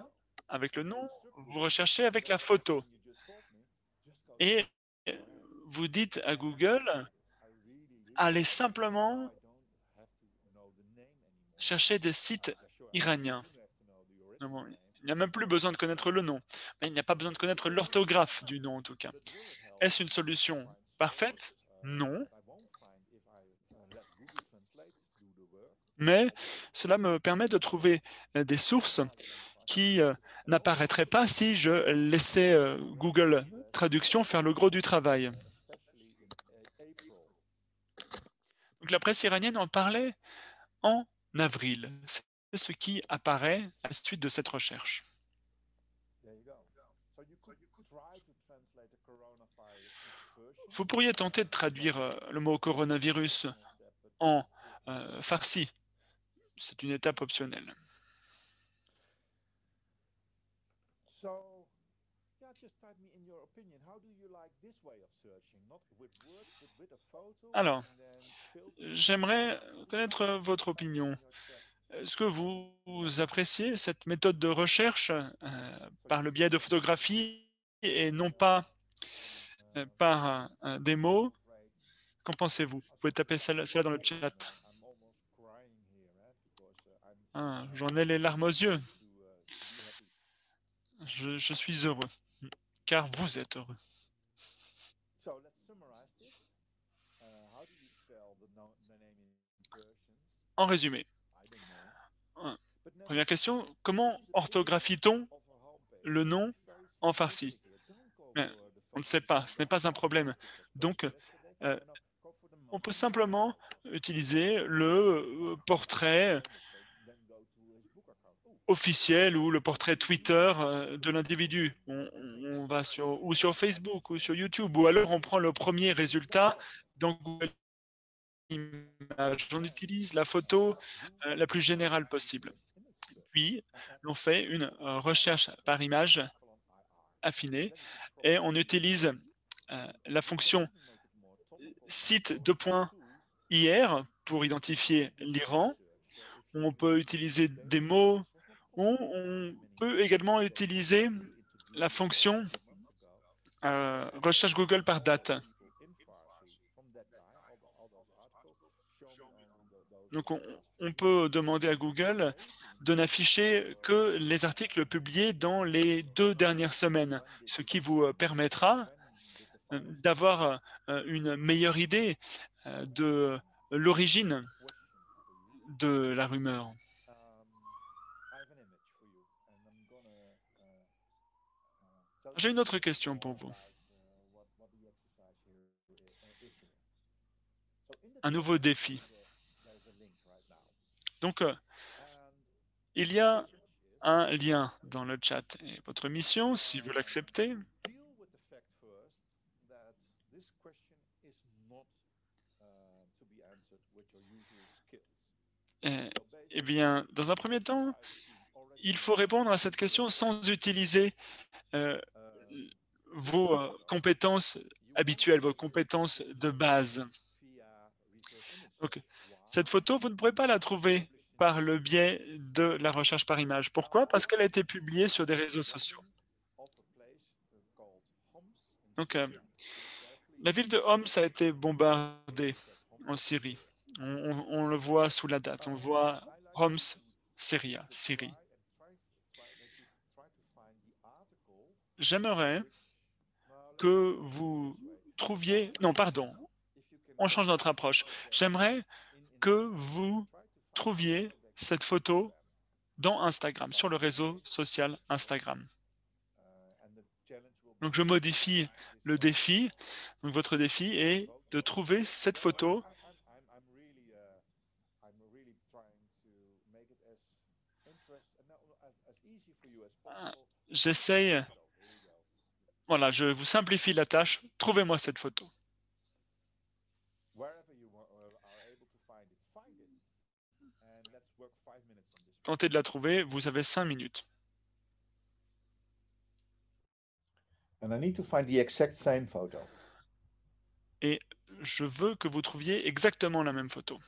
avec le nom, vous recherchez avec la photo. Et vous dites à Google, allez simplement chercher des sites iraniens. Il n'y a même plus besoin de connaître le nom, mais il n'y a pas besoin de connaître l'orthographe du nom en tout cas. Est-ce une solution parfaite? Non. Mais cela me permet de trouver des sources qui n'apparaîtraient pas si je laissais Google Traduction faire le gros du travail. Donc la presse iranienne en parlait en avril. C'est ce qui apparaît à la suite de cette recherche. Vous pourriez tenter de traduire le mot coronavirus en farsi. C'est une étape optionnelle. Alors, j'aimerais connaître votre opinion. Est-ce que vous appréciez cette méthode de recherche par le biais de photographies et non pas par des mots? Qu'en pensez-vous? Vous pouvez taper cela dans le chat. Ah, j'en ai les larmes aux yeux. Je suis heureux, car vous êtes heureux. En résumé, première question, comment orthographie-t-on le nom en farsi? On ne sait pas, ce n'est pas un problème. Donc, on peut simplement utiliser le portrait officiel ou le portrait Twitter de l'individu. On va sur Facebook ou sur YouTube, ou alors on prend le premier résultat dans Google Images. On utilise la photo la plus générale possible. Puis, l'on fait une recherche par image affinée et on utilise la fonction site:2.ir pour identifier l'Iran. On peut utiliser des mots, ou on peut également utiliser la fonction recherche Google par date. Donc, on peut demander à Google de n'afficher que les articles publiés dans les 2 dernières semaines, ce qui vous permettra d'avoir une meilleure idée de l'origine de la rumeur. J'ai une autre question pour vous. Un nouveau défi. Donc, il y a un lien dans le chat. Et votre mission, si vous l'acceptez, eh bien, dans un premier temps, il faut répondre à cette question sans utiliser vos compétences habituelles, vos compétences de base. Donc, cette photo, vous ne pourrez pas la trouver par le biais de la recherche par image. Pourquoi? Parce qu'elle a été publiée sur des réseaux sociaux. Donc, la ville de Homs a été bombardée en Syrie. On le voit sous la date. On voit Homs Syria, Syrie. J'aimerais que vous trouviez... Non, pardon, on change notre approche. J'aimerais que vous trouviez cette photo dans Instagram, sur le réseau social Instagram. Donc, je modifie le défi. Donc, votre défi est de trouver cette photo. J'essaye... Voilà, je vous simplifie la tâche. Trouvez-moi cette photo. Tentez de la trouver, vous avez 5 minutes. And I need to find the exact same photo. Et je veux que vous trouviez exactement la même photo.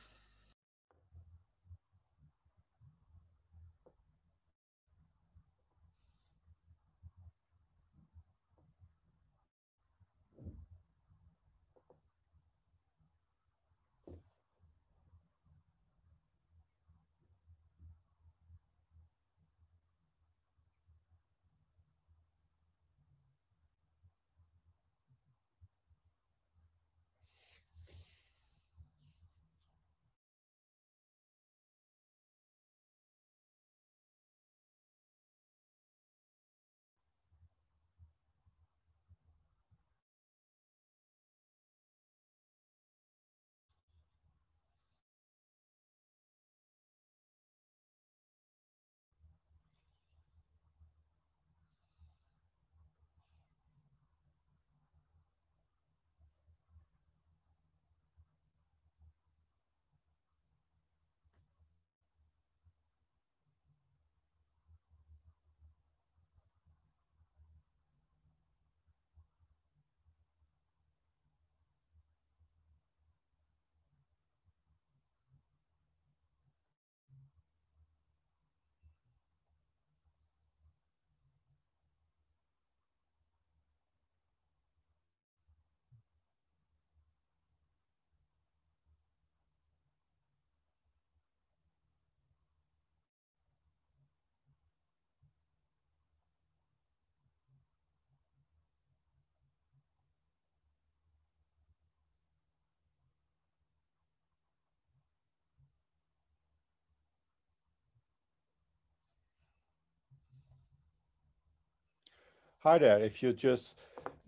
Hi there, if you just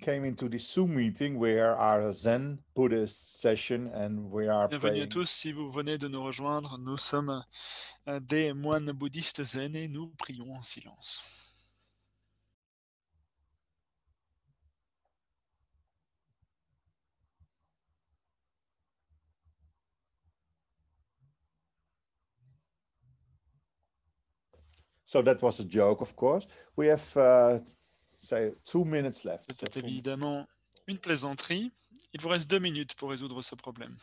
came into the Zoom meeting, we are a Zen Buddhist session and we are Bienvenue à praying. tous, si vous venez de nous rejoindre, nous sommes des moines bouddhistes zen et nous prions en silence. So that was a joke, of course. We have, say, 2 minutes left. So C'était évidemment une plaisanterie. Il vous reste 2 minutes pour résoudre ce problème.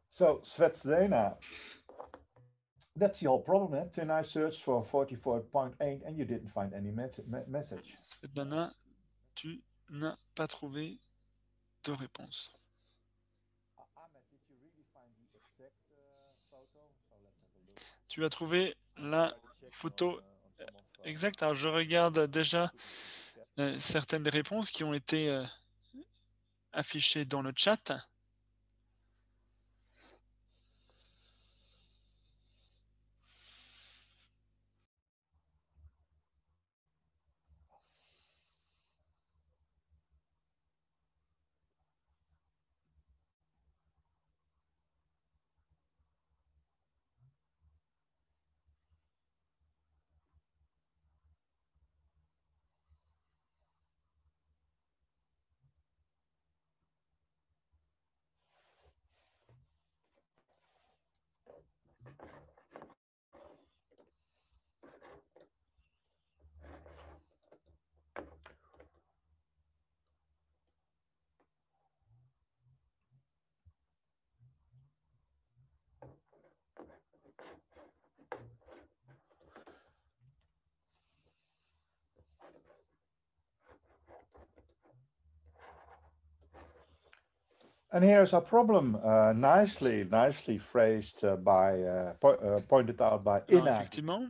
So Svetlana, that's your problem, eh? Then I searched for 44.8 and you didn't find any message. Svetlana, tu n'as pas trouvé de réponse. Ahmed, did you really find the exact photo? So let's have a look. Tu as trouvé la photo exacte. Alors, je regarde déjà certaines des réponses qui ont été affichées dans le chat. And here's our problem, nicely phrased pointed out by Alors, Ina. effectivement,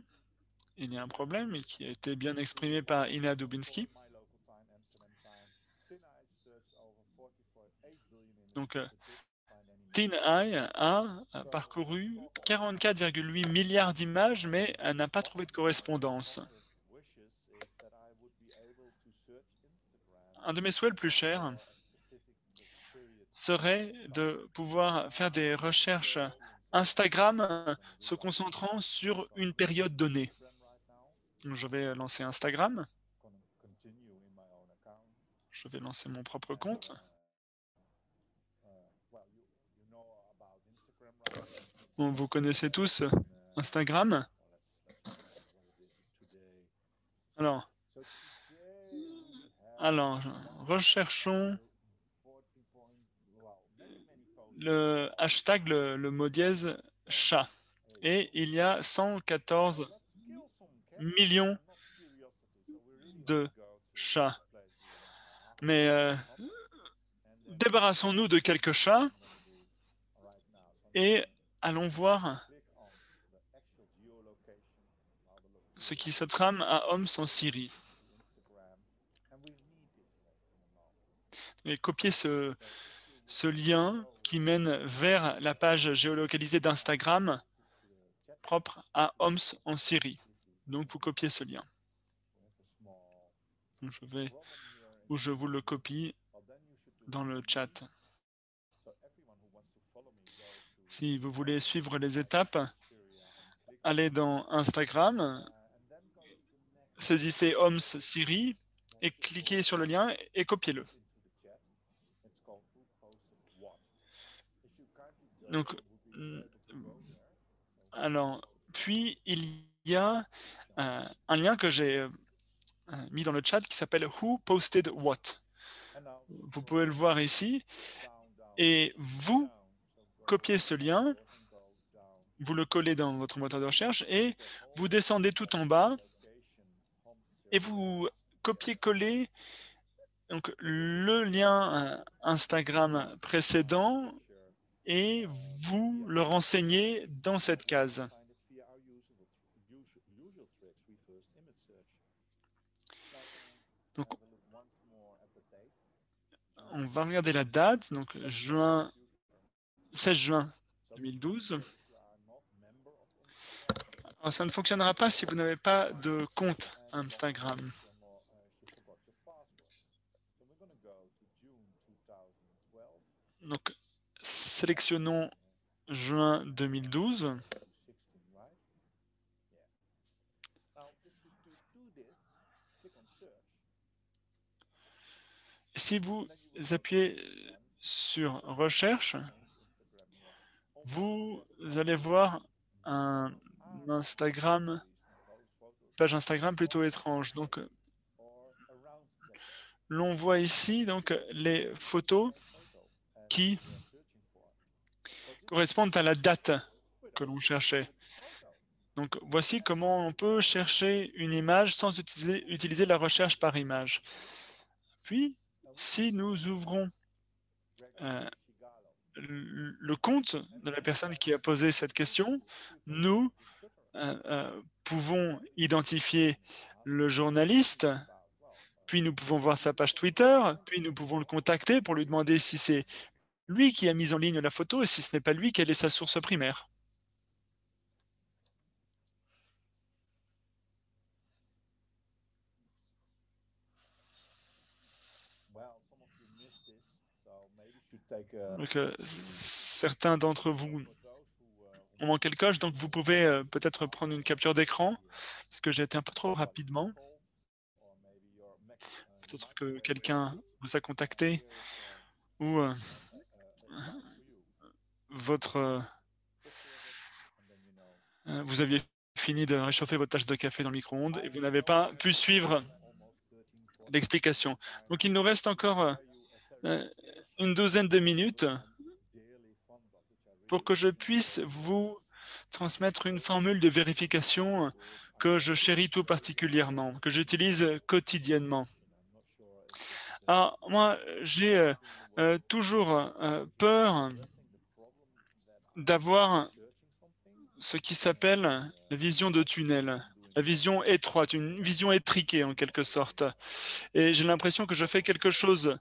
il y a un problème qui a été bien exprimé par Ina Dubinsky. Donc, TinEye a parcouru 44,8 milliards d'images, mais elle n'a pas trouvé de correspondance. Un de mes souhaits le plus cher serait de pouvoir faire des recherches Instagram se concentrant sur une période donnée. Donc, je vais lancer Instagram. Je vais lancer mon propre compte. Bon, vous connaissez tous Instagram. Alors, recherchons le hashtag, le mot dièse chat. Et il y a 114 millions de chats. Mais débarrassons-nous de quelques chats et allons voir ce qui se trame à Homs en Syrie. Et copier ce lien qui mène vers la page géolocalisée d'Instagram propre à Homs en Syrie. Donc, vous copiez ce lien. Donc, je vous le copie dans le chat. Si vous voulez suivre les étapes, allez dans Instagram, saisissez Homs Syrie et cliquez sur le lien et copiez-le. Donc, alors, puis il y a un lien que j'ai mis dans le chat qui s'appelle Who Posted What. Vous pouvez le voir ici. Et vous copiez ce lien, vous le collez dans votre moteur de recherche et vous descendez tout en bas et vous copiez-collez donc le lien Instagram précédent et vous le renseignez dans cette case. Donc, on va regarder la date, donc 16 juin 2012. Alors, ça ne fonctionnera pas si vous n'avez pas de compte Instagram. Donc, sélectionnons juin 2012. Si vous appuyez sur Recherche, vous allez voir un page Instagram plutôt étrange. Donc, l'on voit ici donc les photos qui correspondent à la date que l'on cherchait. Donc, voici comment on peut chercher une image sans utiliser la recherche par image. Puis, si nous ouvrons le compte de la personne qui a posé cette question, nous pouvons identifier le journaliste, puis nous pouvons voir sa page Twitter, puis nous pouvons le contacter pour lui demander si c'est lui qui a mis en ligne la photo et si ce n'est pas lui, quelle est sa source primaire. Donc, certains d'entre vous ont manqué le coche, donc vous pouvez peut-être prendre une capture d'écran, parce que j'ai été un peu trop rapidement. Peut-être que quelqu'un vous a contacté ou vous aviez fini de réchauffer votre tasse de café dans le micro-ondes et vous n'avez pas pu suivre l'explication. Donc, il nous reste encore une douzaine de minutes pour que je puisse vous transmettre une formule de vérification que je chéris tout particulièrement, que j'utilise quotidiennement. Alors, moi, j'ai toujours peur d'avoir ce qui s'appelle la vision de tunnel, la vision étroite, une vision étriquée en quelque sorte. Et j'ai l'impression que je fais quelque chose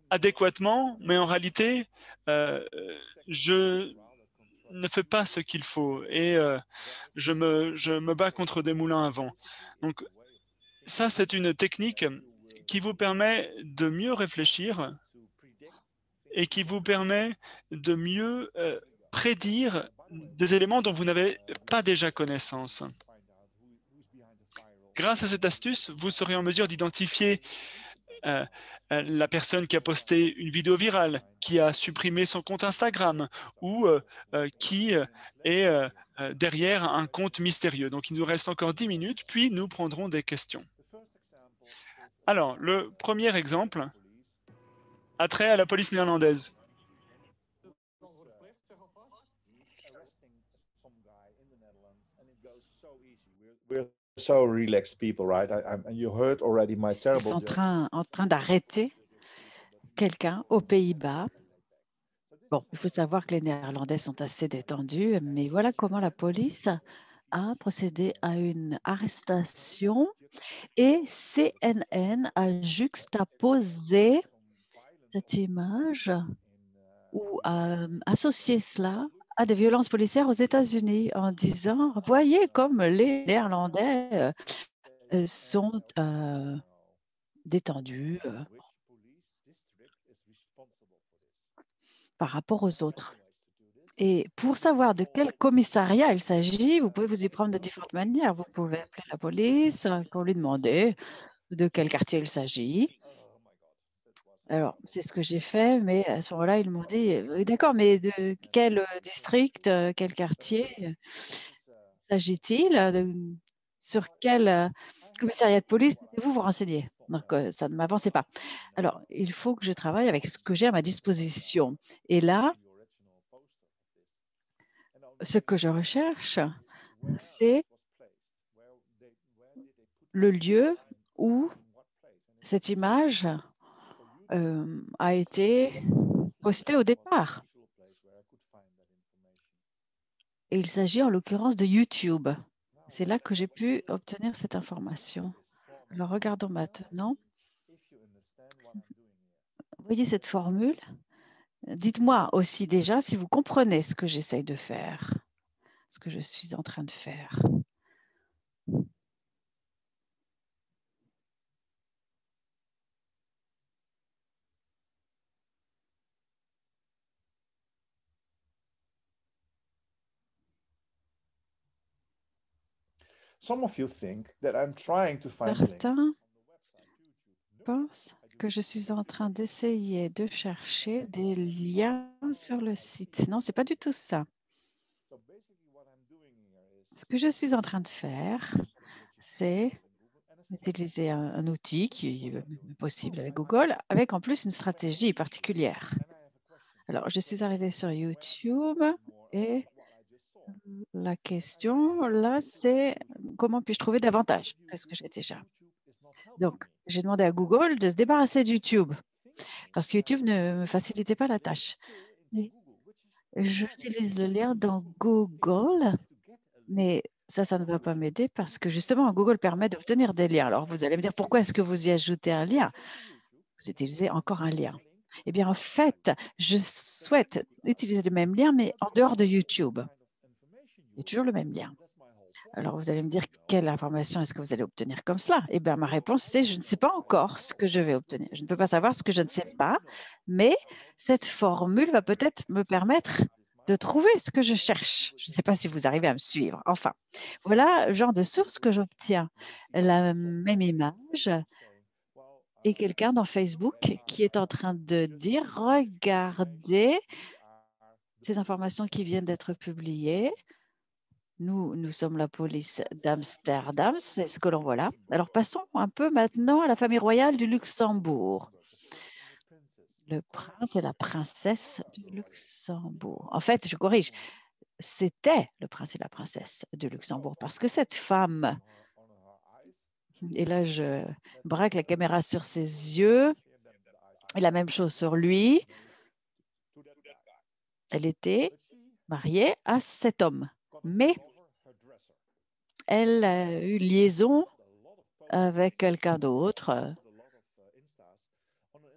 adéquatement, mais en réalité, je ne fais pas ce qu'il faut et je me bats contre des moulins à vent. Donc, ça, c'est une technique qui vous permet de mieux réfléchir et qui vous permet de mieux prédire des éléments dont vous n'avez pas déjà connaissance. Grâce à cette astuce, vous serez en mesure d'identifier la personne qui a posté une vidéo virale, qui a supprimé son compte Instagram ou qui est derrière un compte mystérieux. Donc, il nous reste encore 10 minutes, puis nous prendrons des questions. Alors, le premier exemple a trait à la police néerlandaise. We're so relaxed people, right? You heard already my Ils terrible sont joke. en train d'arrêter quelqu'un aux Pays-Bas. Bon, il faut savoir que les Néerlandais sont assez détendus, mais voilà comment la police a procédé à une arrestation et CNN a juxtaposé cette image ou a associé cela à des violences policières aux États-Unis en disant, voyez comme les Néerlandais sont détendus par rapport aux autres. Et pour savoir de quel commissariat il s'agit, vous pouvez vous y prendre de différentes manières. Vous pouvez appeler la police pour lui demander de quel quartier il s'agit. Alors, c'est ce que j'ai fait, mais à ce moment-là, ils m'ont dit, oui, d'accord, mais de quel district, quel quartier s'agit-il? Sur quel commissariat de police pouvez-vous vous renseigner? Donc, ça ne m'avançait pas. Alors, il faut que je travaille avec ce que j'ai à ma disposition. Et là, ce que je recherche, c'est le lieu où cette image a été postée au départ. Et il s'agit en l'occurrence de YouTube. C'est là que j'ai pu obtenir cette information. Alors, regardons maintenant. Vous voyez cette formule? Dites-moi aussi déjà si vous comprenez ce que j'essaye de faire, ce que je suis en train de faire. Some of you think that I'm trying to find links. Certains pensent que je suis en train d'essayer de chercher des liens sur le site. Non, ce n'est pas du tout ça. Ce que je suis en train de faire, c'est d'utiliser un outil qui est possible avec Google, avec en plus une stratégie particulière. Alors, je suis arrivée sur YouTube et la question, là, c'est comment puis-je trouver davantage que ce que j'ai déjà. Donc, j'ai demandé à Google de se débarrasser de YouTube parce que YouTube ne me facilitait pas la tâche. J'utilise le lien dans Google, mais ça ne va pas m'aider parce que justement, Google permet d'obtenir des liens. Alors, vous allez me dire, pourquoi est-ce que vous y ajoutez un lien? Vous utilisez encore un lien. Eh bien, en fait, je souhaite utiliser le même lien, mais en dehors de YouTube. Il y a toujours le même lien. Alors, vous allez me dire, quelle information est-ce que vous allez obtenir comme cela? Eh bien, ma réponse, c'est je ne sais pas encore ce que je vais obtenir. Je ne peux pas savoir ce que je ne sais pas, mais cette formule va peut-être me permettre de trouver ce que je cherche. Je ne sais pas si vous arrivez à me suivre. Enfin, voilà le genre de source que j'obtiens. La même image et quelqu'un dans Facebook qui est en train de dire, regardez ces informations qui viennent d'être publiées. Nous sommes la police d'Amsterdam, c'est ce que l'on voit là. Alors, passons un peu maintenant à la famille royale du Luxembourg. Le prince et la princesse du Luxembourg. En fait, je corrige, c'était le prince et la princesse du Luxembourg parce que cette femme, et là, je braque la caméra sur ses yeux, Et la même chose sur lui. Elle était mariée à cet homme, mais elle a eu liaison avec quelqu'un d'autre,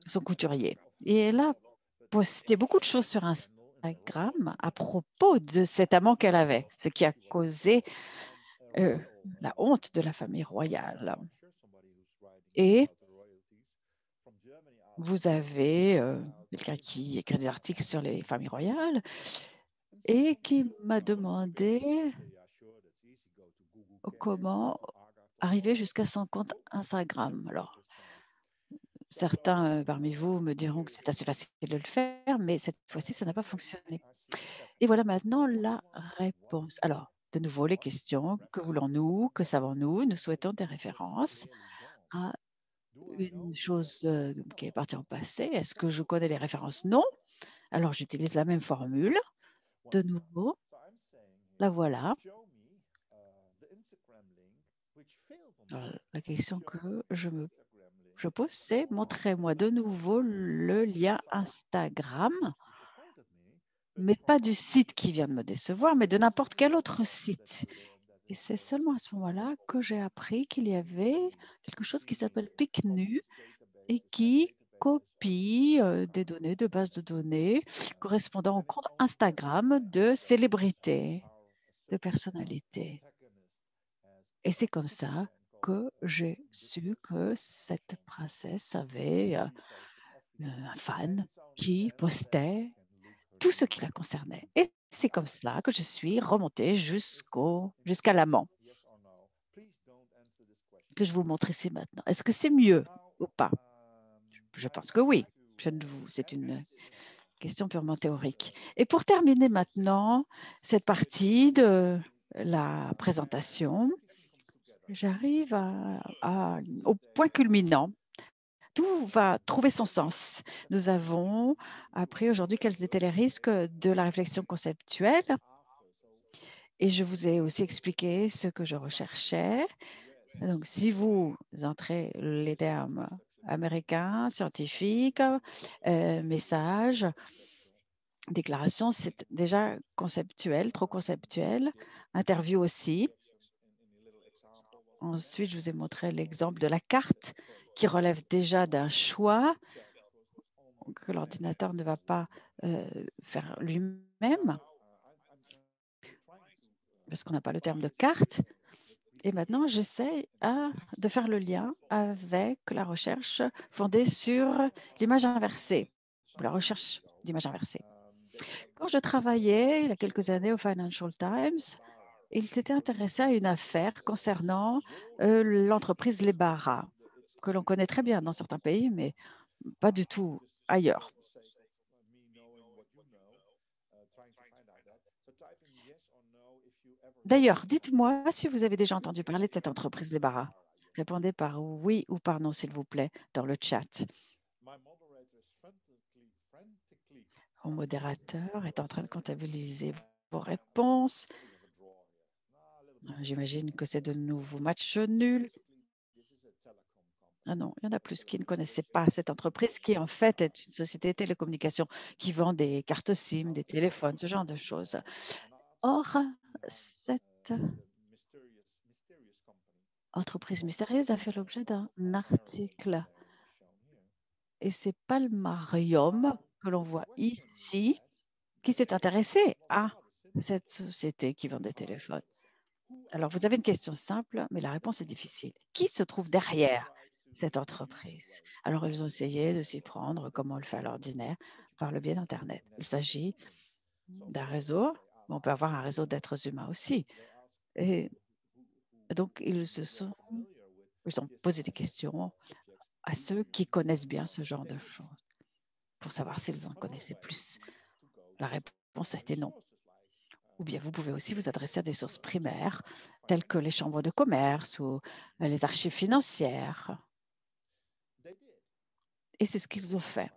son couturier. Et elle a posté beaucoup de choses sur Instagram à propos de cet amant qu'elle avait, ce qui a causé la honte de la famille royale. Et vous avez quelqu'un qui écrit des articles sur les familles royales et qui m'a demandé comment arriver jusqu'à son compte Instagram. Alors, certains parmi vous me diront que c'est assez facile de le faire, mais cette fois-ci, ça n'a pas fonctionné. Et voilà maintenant la réponse. Alors, de nouveau, les questions. Que voulons-nous? Que savons-nous? Nous souhaitons des références à une chose qui est partie en passé. Est-ce que je connais les références? Non. Alors, j'utilise la même formule. De nouveau, la voilà. Alors, la question que je pose, c'est montrez-moi de nouveau le lien Instagram, mais pas du site qui vient de me décevoir, mais de n'importe quel autre site. Et c'est seulement à ce moment-là que j'ai appris qu'il y avait quelque chose qui s'appelle PicNu et qui copie des données de base de données correspondant au compte Instagram de célébrités, de personnalités. Et c'est comme ça que j'ai su que cette princesse avait un fan qui postait tout ce qui la concernait. Et c'est comme cela que je suis remontée jusqu'à l'amant, que je vous montre ici maintenant. Est-ce que c'est mieux ou pas? Je pense que oui. C'est une question purement théorique. Et pour terminer maintenant cette partie de la présentation, j'arrive au point culminant. Tout va trouver son sens. Nous avons appris aujourd'hui quels étaient les risques de la réflexion conceptuelle et je vous ai aussi expliqué ce que je recherchais. Donc, si vous entrez les termes américains, scientifiques, messages, déclaration, c'est déjà conceptuel, trop conceptuel. Interview aussi. Ensuite, je vous ai montré l'exemple de la carte qui relève déjà d'un choix que l'ordinateur ne va pas faire lui-même parce qu'on n'a pas le terme de carte. Et maintenant, j'essaie de faire le lien avec la recherche fondée sur l'image inversée, ou la recherche d'image inversée. Quand je travaillais il y a quelques années au Financial Times, il s'était intéressé à une affaire concernant l'entreprise Lebara, que l'on connaît très bien dans certains pays, mais pas du tout ailleurs. D'ailleurs, dites-moi si vous avez déjà entendu parler de cette entreprise Lebara. Répondez par oui ou par non, s'il vous plaît, dans le chat. Mon modérateur est en train de comptabiliser vos réponses. J'imagine que c'est de nouveaux matchs nuls. Ah non, il y en a plus qui ne connaissaient pas cette entreprise qui, en fait, est une société de télécommunications qui vend des cartes SIM, des téléphones, ce genre de choses. Or, cette entreprise mystérieuse a fait l'objet d'un article. Et c'est Palmarium que l'on voit ici qui s'est intéressé à cette société qui vend des téléphones. Alors, vous avez une question simple, mais la réponse est difficile. Qui se trouve derrière cette entreprise? Alors, ils ont essayé de s'y prendre comme on le fait à l'ordinaire par le biais d'Internet. Il s'agit d'un réseau, mais on peut avoir un réseau d'êtres humains aussi. Et donc, ils ont posé des questions à ceux qui connaissent bien ce genre de choses pour savoir s'ils en connaissaient plus. La réponse a été non. Ou bien vous pouvez aussi vous adresser à des sources primaires, telles que les chambres de commerce ou les archives financières. Et c'est ce qu'ils ont fait,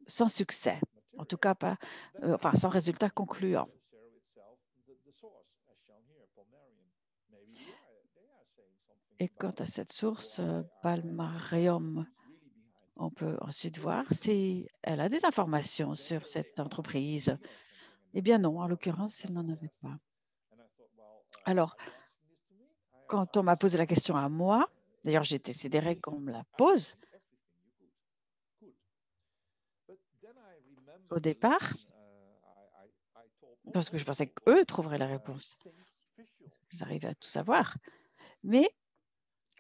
sans succès, en tout cas pas, sans résultat concluant. Et quant à cette source, Palmarium, On peut ensuite voir si elle a des informations sur cette entreprise. Eh bien non, en l'occurrence, elle n'en avait pas. Alors, quand on m'a posé la question à moi, d'ailleurs, j'ai décidé qu'on me la pose au départ, parce que je pensais qu'eux trouveraient la réponse. Ils arrivaient à tout savoir. Mais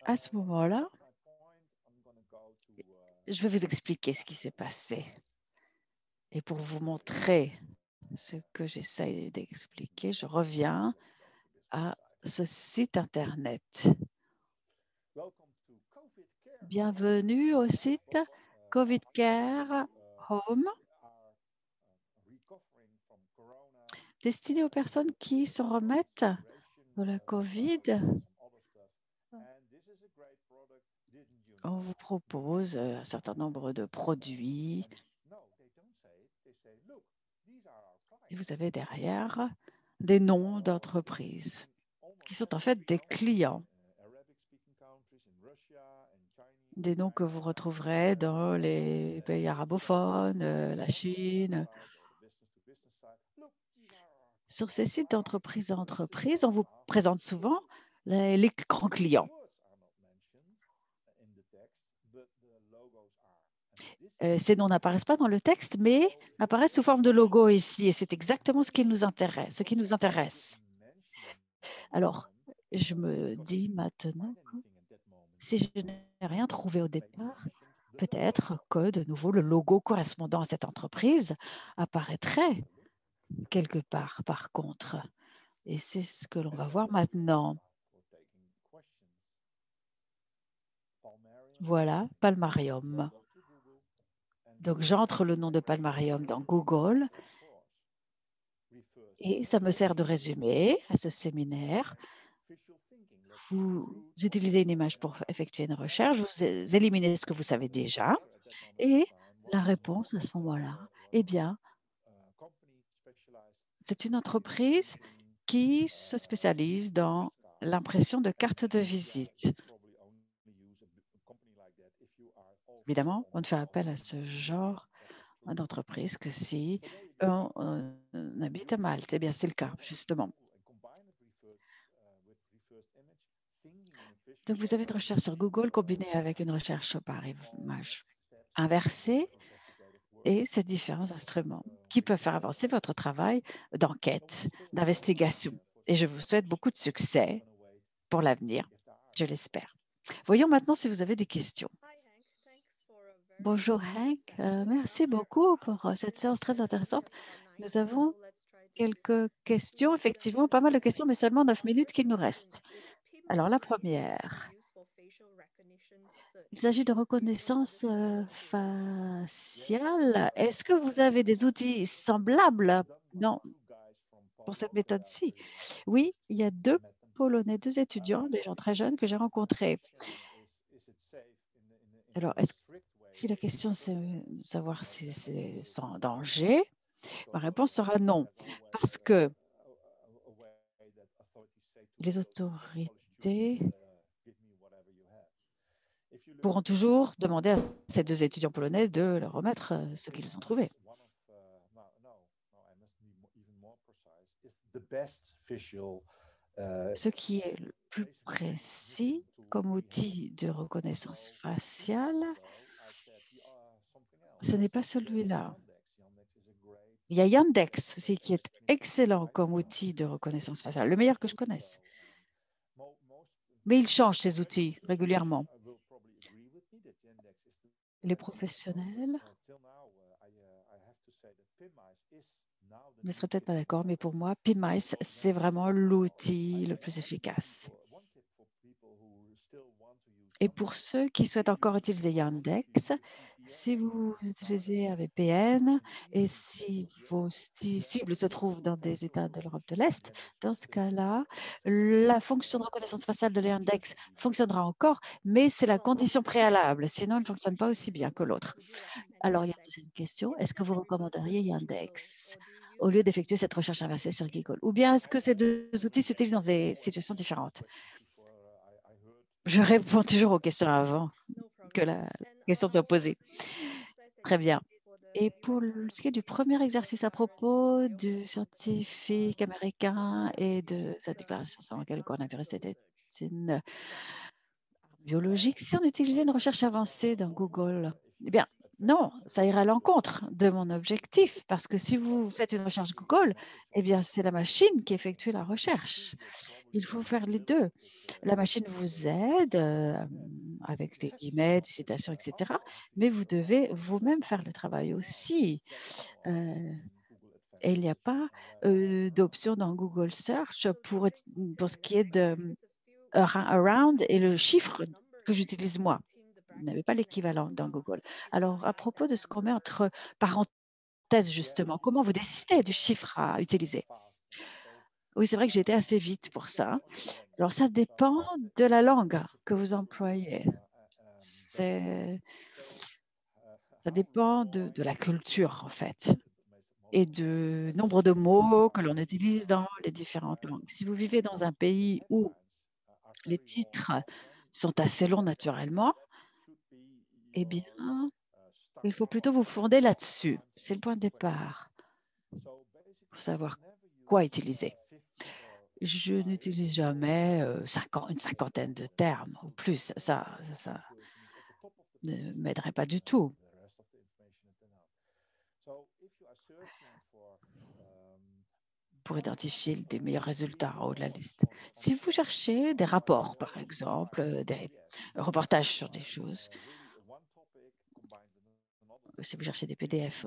à ce moment-là, je vais vous expliquer ce qui s'est passé. Et pour vous montrer ce que j'essaie d'expliquer, je reviens à ce site Internet. Bienvenue au site COVID Care Home, destiné aux personnes qui se remettent de la COVID. On vous propose un certain nombre de produits. Et vous avez derrière des noms d'entreprises qui sont en fait des clients. Des noms que vous retrouverez dans les pays arabophones, la Chine. Sur ces sites d'entreprise à entreprise, on vous présente souvent les grands clients. Ces noms n'apparaissent pas dans le texte, mais apparaissent sous forme de logo ici. Et c'est exactement ce qui nous intéresse. Alors, je me dis maintenant que si je n'ai rien trouvé au départ, peut-être que de nouveau le logo correspondant à cette entreprise apparaîtrait quelque part par contre. Et c'est ce que l'on va voir maintenant. Voilà, Palmarium. Donc, j'entre le nom de Palmarium dans Google et ça me sert de résumé à ce séminaire. Vous utilisez une image pour effectuer une recherche, vous éliminez ce que vous savez déjà et la réponse à ce moment-là, eh bien, c'est une entreprise qui se spécialise dans l'impression de cartes de visite. Évidemment, on ne fait appel à ce genre d'entreprise que si on habite à Malte. Eh bien, c'est le cas, justement. Donc, vous avez une recherche sur Google combinée avec une recherche par image inversée et ces différents instruments qui peuvent faire avancer votre travail d'enquête, d'investigation. Et je vous souhaite beaucoup de succès pour l'avenir, je l'espère. Voyons maintenant si vous avez des questions. Bonjour Hank, merci beaucoup pour cette séance très intéressante. Nous avons quelques questions, effectivement, pas mal de questions, mais seulement 9 minutes qu'il nous reste. Alors, la première, il s'agit de reconnaissance faciale. Est-ce que vous avez des outils semblables pour cette méthode-ci? Oui, il y a deux Polonais, deux étudiants, des gens très jeunes que j'ai rencontrés. Alors, si la question c'est de savoir si c'est sans danger, ma réponse sera non, parce que les autorités pourront toujours demander à ces deux étudiants polonais de leur remettre ce qu'ils ont trouvé. Ce qui est le plus précis comme outil de reconnaissance faciale, ce n'est pas celui-là. Il y a Yandex aussi qui est excellent comme outil de reconnaissance faciale, le meilleur que je connaisse. Mais il change ses outils régulièrement. Les professionnels ne seraient peut-être pas d'accord, mais pour moi, PIMICE, c'est vraiment l'outil le plus efficace. Et pour ceux qui souhaitent encore utiliser Yandex, si vous utilisez un VPN et si vos cibles se trouvent dans des États de l'Europe de l'Est, dans ce cas-là, la fonction de reconnaissance faciale de Yandex fonctionnera encore, mais c'est la condition préalable. Sinon, elle ne fonctionne pas aussi bien que l'autre. Alors, il y a une deuxième question. Est-ce que vous recommanderiez Yandex au lieu d'effectuer cette recherche inversée sur Google? Ou bien est-ce que ces deux outils s'utilisent dans des situations différentes? Je réponds toujours aux questions avant que question soit posée. Très bien. Et pour ce qui est du premier exercice à propos du scientifique américain et de sa déclaration selon laquelle le coronavirus était une arme biologique, si on utilisait une recherche avancée dans Google, eh bien, non, ça irait à l'encontre de mon objectif, parce que si vous faites une recherche Google, eh bien, c'est la machine qui effectue la recherche. Il faut faire les deux. La machine vous aide avec des guillemets, des citations, etc. Mais vous devez vous-même faire le travail aussi. Et il n'y a pas d'option dans Google Search pour ce qui est de around et le chiffre que j'utilise moi. Vous n'avez pas l'équivalent dans Google. Alors, à propos de ce qu'on met entre parenthèses, justement, comment vous décidez du chiffre à utiliser? Oui, c'est vrai que j'ai été assez vite pour ça. Alors, ça dépend de la langue que vous employez. Ça dépend de la culture, en fait, et du nombre de mots que l'on utilise dans les différentes langues. Si vous vivez dans un pays où les titres sont assez longs naturellement, eh bien, il faut plutôt vous fonder là-dessus. C'est le point de départ pour savoir quoi utiliser. Je n'utilise jamais une cinquantaine de termes ou plus. Ça ne m'aiderait pas du tout. Pour identifier des meilleurs résultats en haut de la liste. Si vous cherchez des rapports, par exemple, des reportages sur des choses, si vous cherchez des PDF,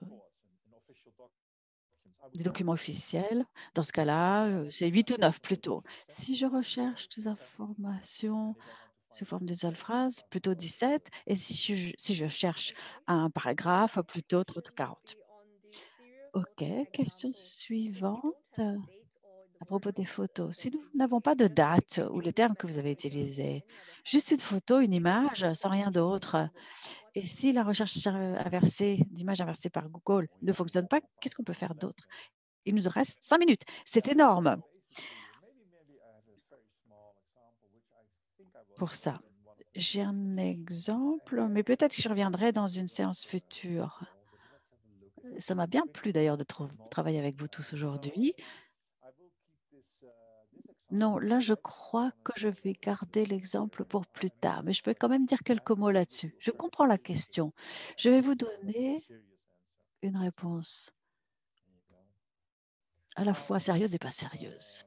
des documents officiels, dans ce cas-là, c'est 8 ou 9 plutôt. Si je recherche des informations sous forme de seule phrase, plutôt 17. Et si je cherche un paragraphe, plutôt 30 ou 40. OK, question suivante. À propos des photos, si nous n'avons pas de date ou le terme que vous avez utilisé, juste une photo, une image, sans rien d'autre, et si la recherche d'image inversée par Google ne fonctionne pas, qu'est-ce qu'on peut faire d'autre? Il nous reste 5 minutes. C'est énorme pour ça. J'ai un exemple, mais peut-être que je reviendrai dans une séance future. Ça m'a bien plu d'ailleurs de travailler avec vous tous aujourd'hui. Non, là, je crois que je vais garder l'exemple pour plus tard, mais je peux quand même dire quelques mots là-dessus. Je comprends la question. Je vais vous donner une réponse à la fois sérieuse et pas sérieuse.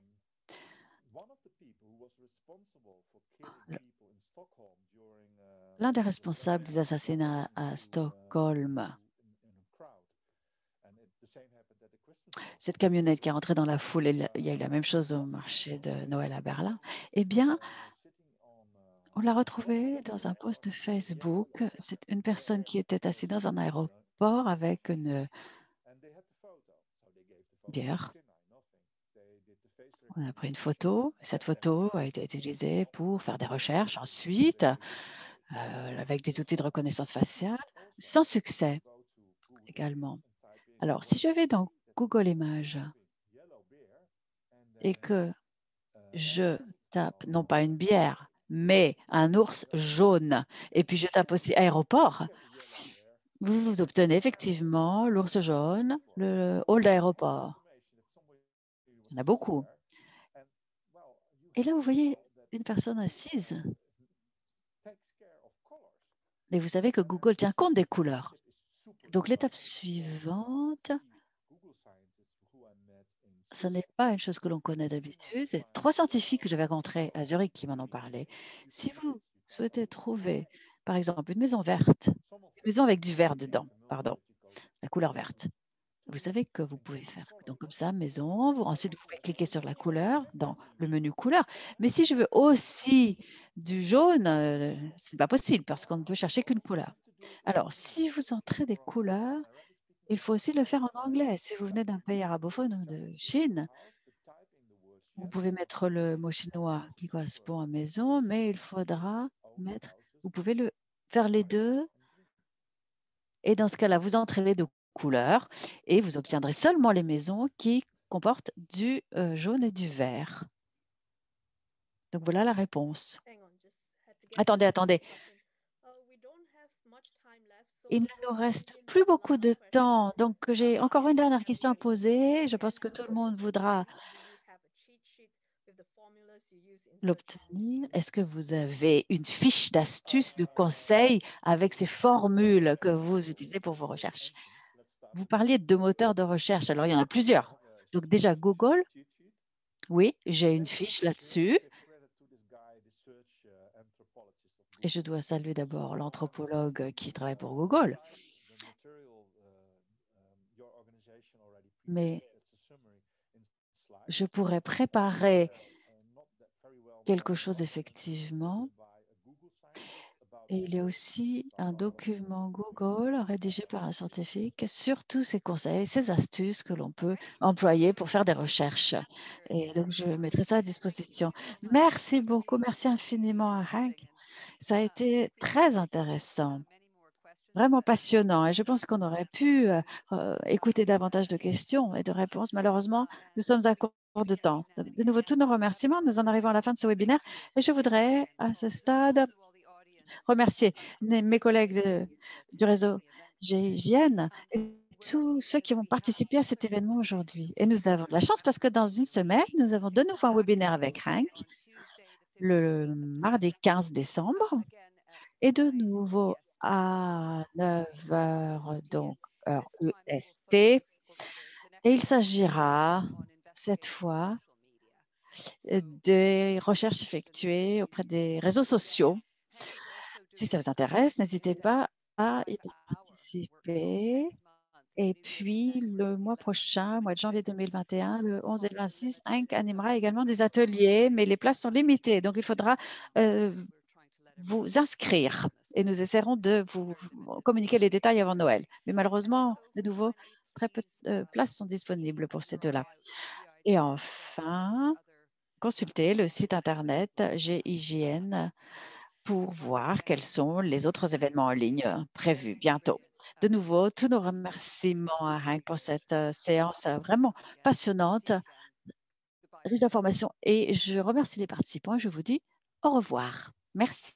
L'un des responsables des assassinats à Stockholm, cette camionnette qui est rentrée dans la foule, il y a eu la même chose au marché de Noël à Berlin, eh bien, on l'a retrouvé dans un post Facebook. C'est une personne qui était assise dans un aéroport avec une bière. On a pris une photo. Cette photo a été utilisée pour faire des recherches ensuite, avec des outils de reconnaissance faciale, sans succès également. Alors, si je vais dans Google Images et que je tape non pas une bière, mais un ours jaune, et puis je tape aussi aéroport, vous obtenez effectivement l'ours jaune, le hall d'aéroport. Il y en a beaucoup. Et là, vous voyez une personne assise. Et vous savez que Google tient compte des couleurs. Donc, l'étape suivante, ce n'est pas une chose que l'on connaît d'habitude. C'est 3 scientifiques que j'avais rencontrés à Zurich qui m'en ont parlé. Si vous souhaitez trouver, par exemple, une maison verte, une maison avec du vert dedans, pardon, la couleur verte, vous savez que vous pouvez faire donc comme ça, maison. Ensuite, vous pouvez cliquer sur la couleur dans le menu couleur. Mais si je veux aussi du jaune, ce n'est pas possible parce qu'on ne peut chercher qu'une couleur. Alors, si vous entrez des couleurs, il faut aussi le faire en anglais. Si vous venez d'un pays arabophone ou de Chine, vous pouvez mettre le mot chinois qui correspond à maison, mais il faudra mettre, vous pouvez faire les deux. Et dans ce cas-là, vous entrez les 2 couleurs et vous obtiendrez seulement les maisons qui comportent du jaune et du vert. Donc voilà la réponse. Attendez. Il ne nous reste plus beaucoup de temps, donc j'ai encore une dernière question à poser. Je pense que tout le monde voudra l'obtenir. Est-ce que vous avez une fiche d'astuces, de conseils avec ces formules que vous utilisez pour vos recherches? Vous parliez de moteurs de recherche, alors il y en a plusieurs. Donc déjà Google, oui, j'ai une fiche là-dessus. Et je dois saluer d'abord l'anthropologue qui travaille pour Google. Mais je pourrais préparer quelque chose effectivement. Et il y a aussi un document Google rédigé par un scientifique sur tous ces conseils, ces astuces que l'on peut employer pour faire des recherches. Et donc, je mettrai ça à disposition. Merci beaucoup. Merci infiniment à Hank. Ça a été très intéressant, vraiment passionnant. Et je pense qu'on aurait pu écouter davantage de questions et de réponses. Malheureusement, nous sommes à court de temps. Donc, de nouveau, tous nos remerciements. Nous en arrivons à la fin de ce webinaire. Et je voudrais, à ce stade, remercier mes collègues du réseau GIGN et tous ceux qui ont participé à cet événement aujourd'hui. Et nous avons de la chance parce que dans une semaine, nous avons de nouveau un webinaire avec Hank, le mardi 15 décembre, et de nouveau à 9 heures, donc heure EST. Et il s'agira cette fois des recherches effectuées auprès des réseaux sociaux. Si ça vous intéresse, n'hésitez pas à y participer. Et puis, le mois prochain, mois de janvier 2021, le 11 et le 26, Hank animera également des ateliers, mais les places sont limitées. Donc, il faudra vous inscrire et nous essaierons de vous communiquer les détails avant Noël. Mais malheureusement, de nouveau, très peu de places sont disponibles pour ces deux-là. Et enfin, consultez le site Internet GIGN pour voir quels sont les autres événements en ligne prévus bientôt. De nouveau, tous nos remerciements à Hank pour cette séance vraiment passionnante, riche d'informations. Et je remercie les participants et je vous dis au revoir. Merci.